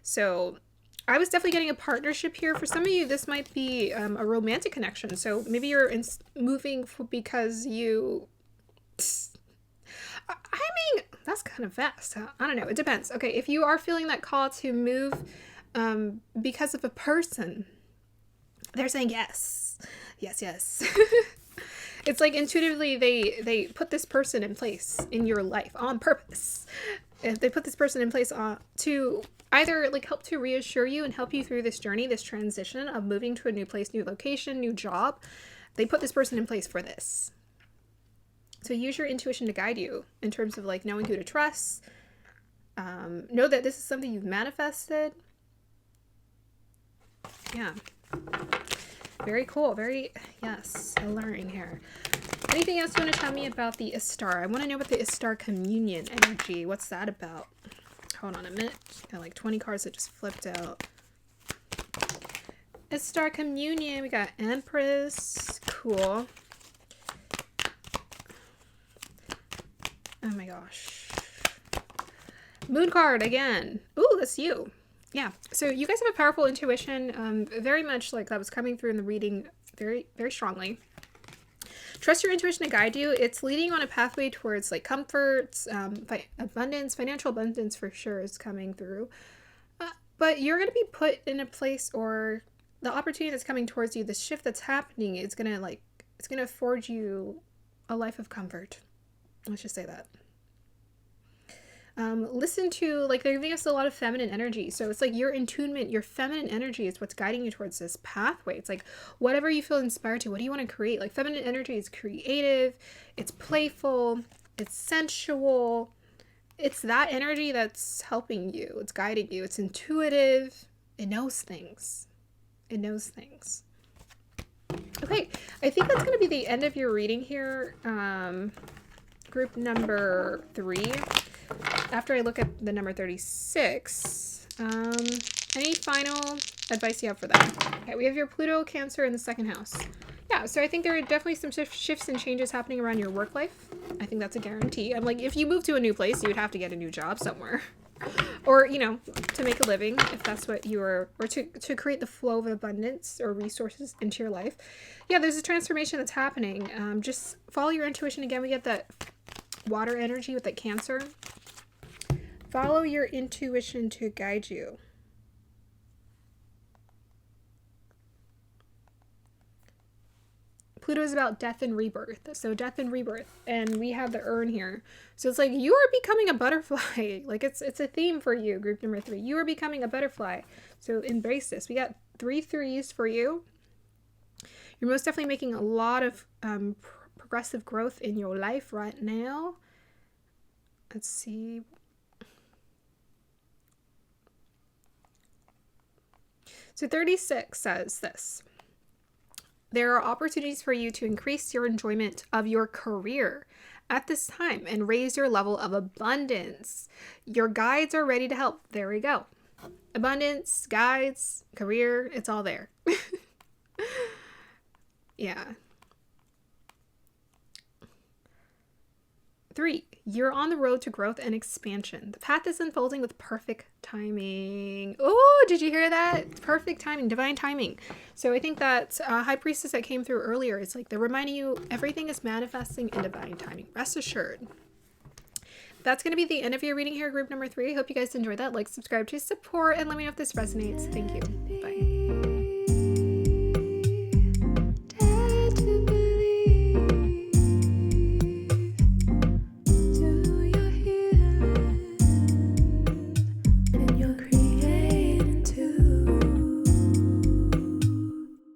So I was definitely getting a partnership here. For some of you, this might be a romantic connection. So maybe you're moving because you... I mean, that's kind of fast. I don't know. It depends. Okay, if you are feeling that call to move because of a person, they're saying yes. Yes, yes. It's like intuitively they put this person in place in your life on purpose. They put this person in place to either like help to reassure you and help you through this journey, this transition of moving to a new place, new location, new job. They put this person in place for this. So use your intuition to guide you in terms of like knowing who to trust. Know that this is something you've manifested. Yeah. Very cool. Very, yes, alluring here. Anything else you want to tell me about the Istar? I want to know about the Istar communion energy. What's that about? Hold on a minute. Got like 20 cards that just flipped out. Istar communion. We got Empress. Cool. Oh my gosh. Moon card again. Ooh, that's you. Yeah, so you guys have a powerful intuition, very much like that was coming through in the reading very, very strongly. Trust your intuition to guide you. It's leading you on a pathway towards like comforts, abundance, financial abundance for sure is coming through. But you're going to be put in a place, or the opportunity that's coming towards you, the shift that's happening, is going to it's going to afford you a life of comfort. Let's just say that. Listen to, like, they're giving us a lot of feminine energy. So it's like your attunement, your feminine energy is what's guiding you towards this pathway. It's like whatever you feel inspired to, what do you want to create? Like feminine energy is creative, it's playful, it's sensual. It's that energy that's helping you. It's guiding you. It's intuitive. It knows things. It knows things. Okay, I think that's going to be the end of your reading here. Group number 3. After I look at the number 36, any final advice you have for them? Okay, we have your Pluto, Cancer in the second house. Yeah, so I think there are definitely some shifts and changes happening around your work life. I think that's a guarantee. I'm like, if you move to a new place, you would have to get a new job somewhere. Or, you know, to make a living, if that's what you are, or to create the flow of abundance or resources into your life. Yeah, there's a transformation that's happening. Just follow your intuition. Again, we get that water energy with that Cancer. Follow your intuition to guide you. Pluto is about death and rebirth. So death and rebirth. And we have the urn here. So it's like you are becoming a butterfly. Like it's a theme for you, group number 3. You are becoming a butterfly. So embrace this. We got 3 threes for you. You're most definitely making a lot of progressive growth in your life right now. Let's see. So 36 says this. There are opportunities for you to increase your enjoyment of your career at this time and raise your level of abundance. Your guides are ready to help. There we go. Abundance, guides, career, it's all there. Yeah. 3, you're on the road to growth and expansion. The path is unfolding with perfect timing. Oh, did you hear that? Perfect timing, divine timing. So I think that High Priestess that came through earlier, it's like they're reminding you everything is manifesting in divine timing. Rest assured. That's going to be the end of your reading here, group number 3. I hope you guys enjoyed that. Like, subscribe to support, and let me know if this resonates. Thank you.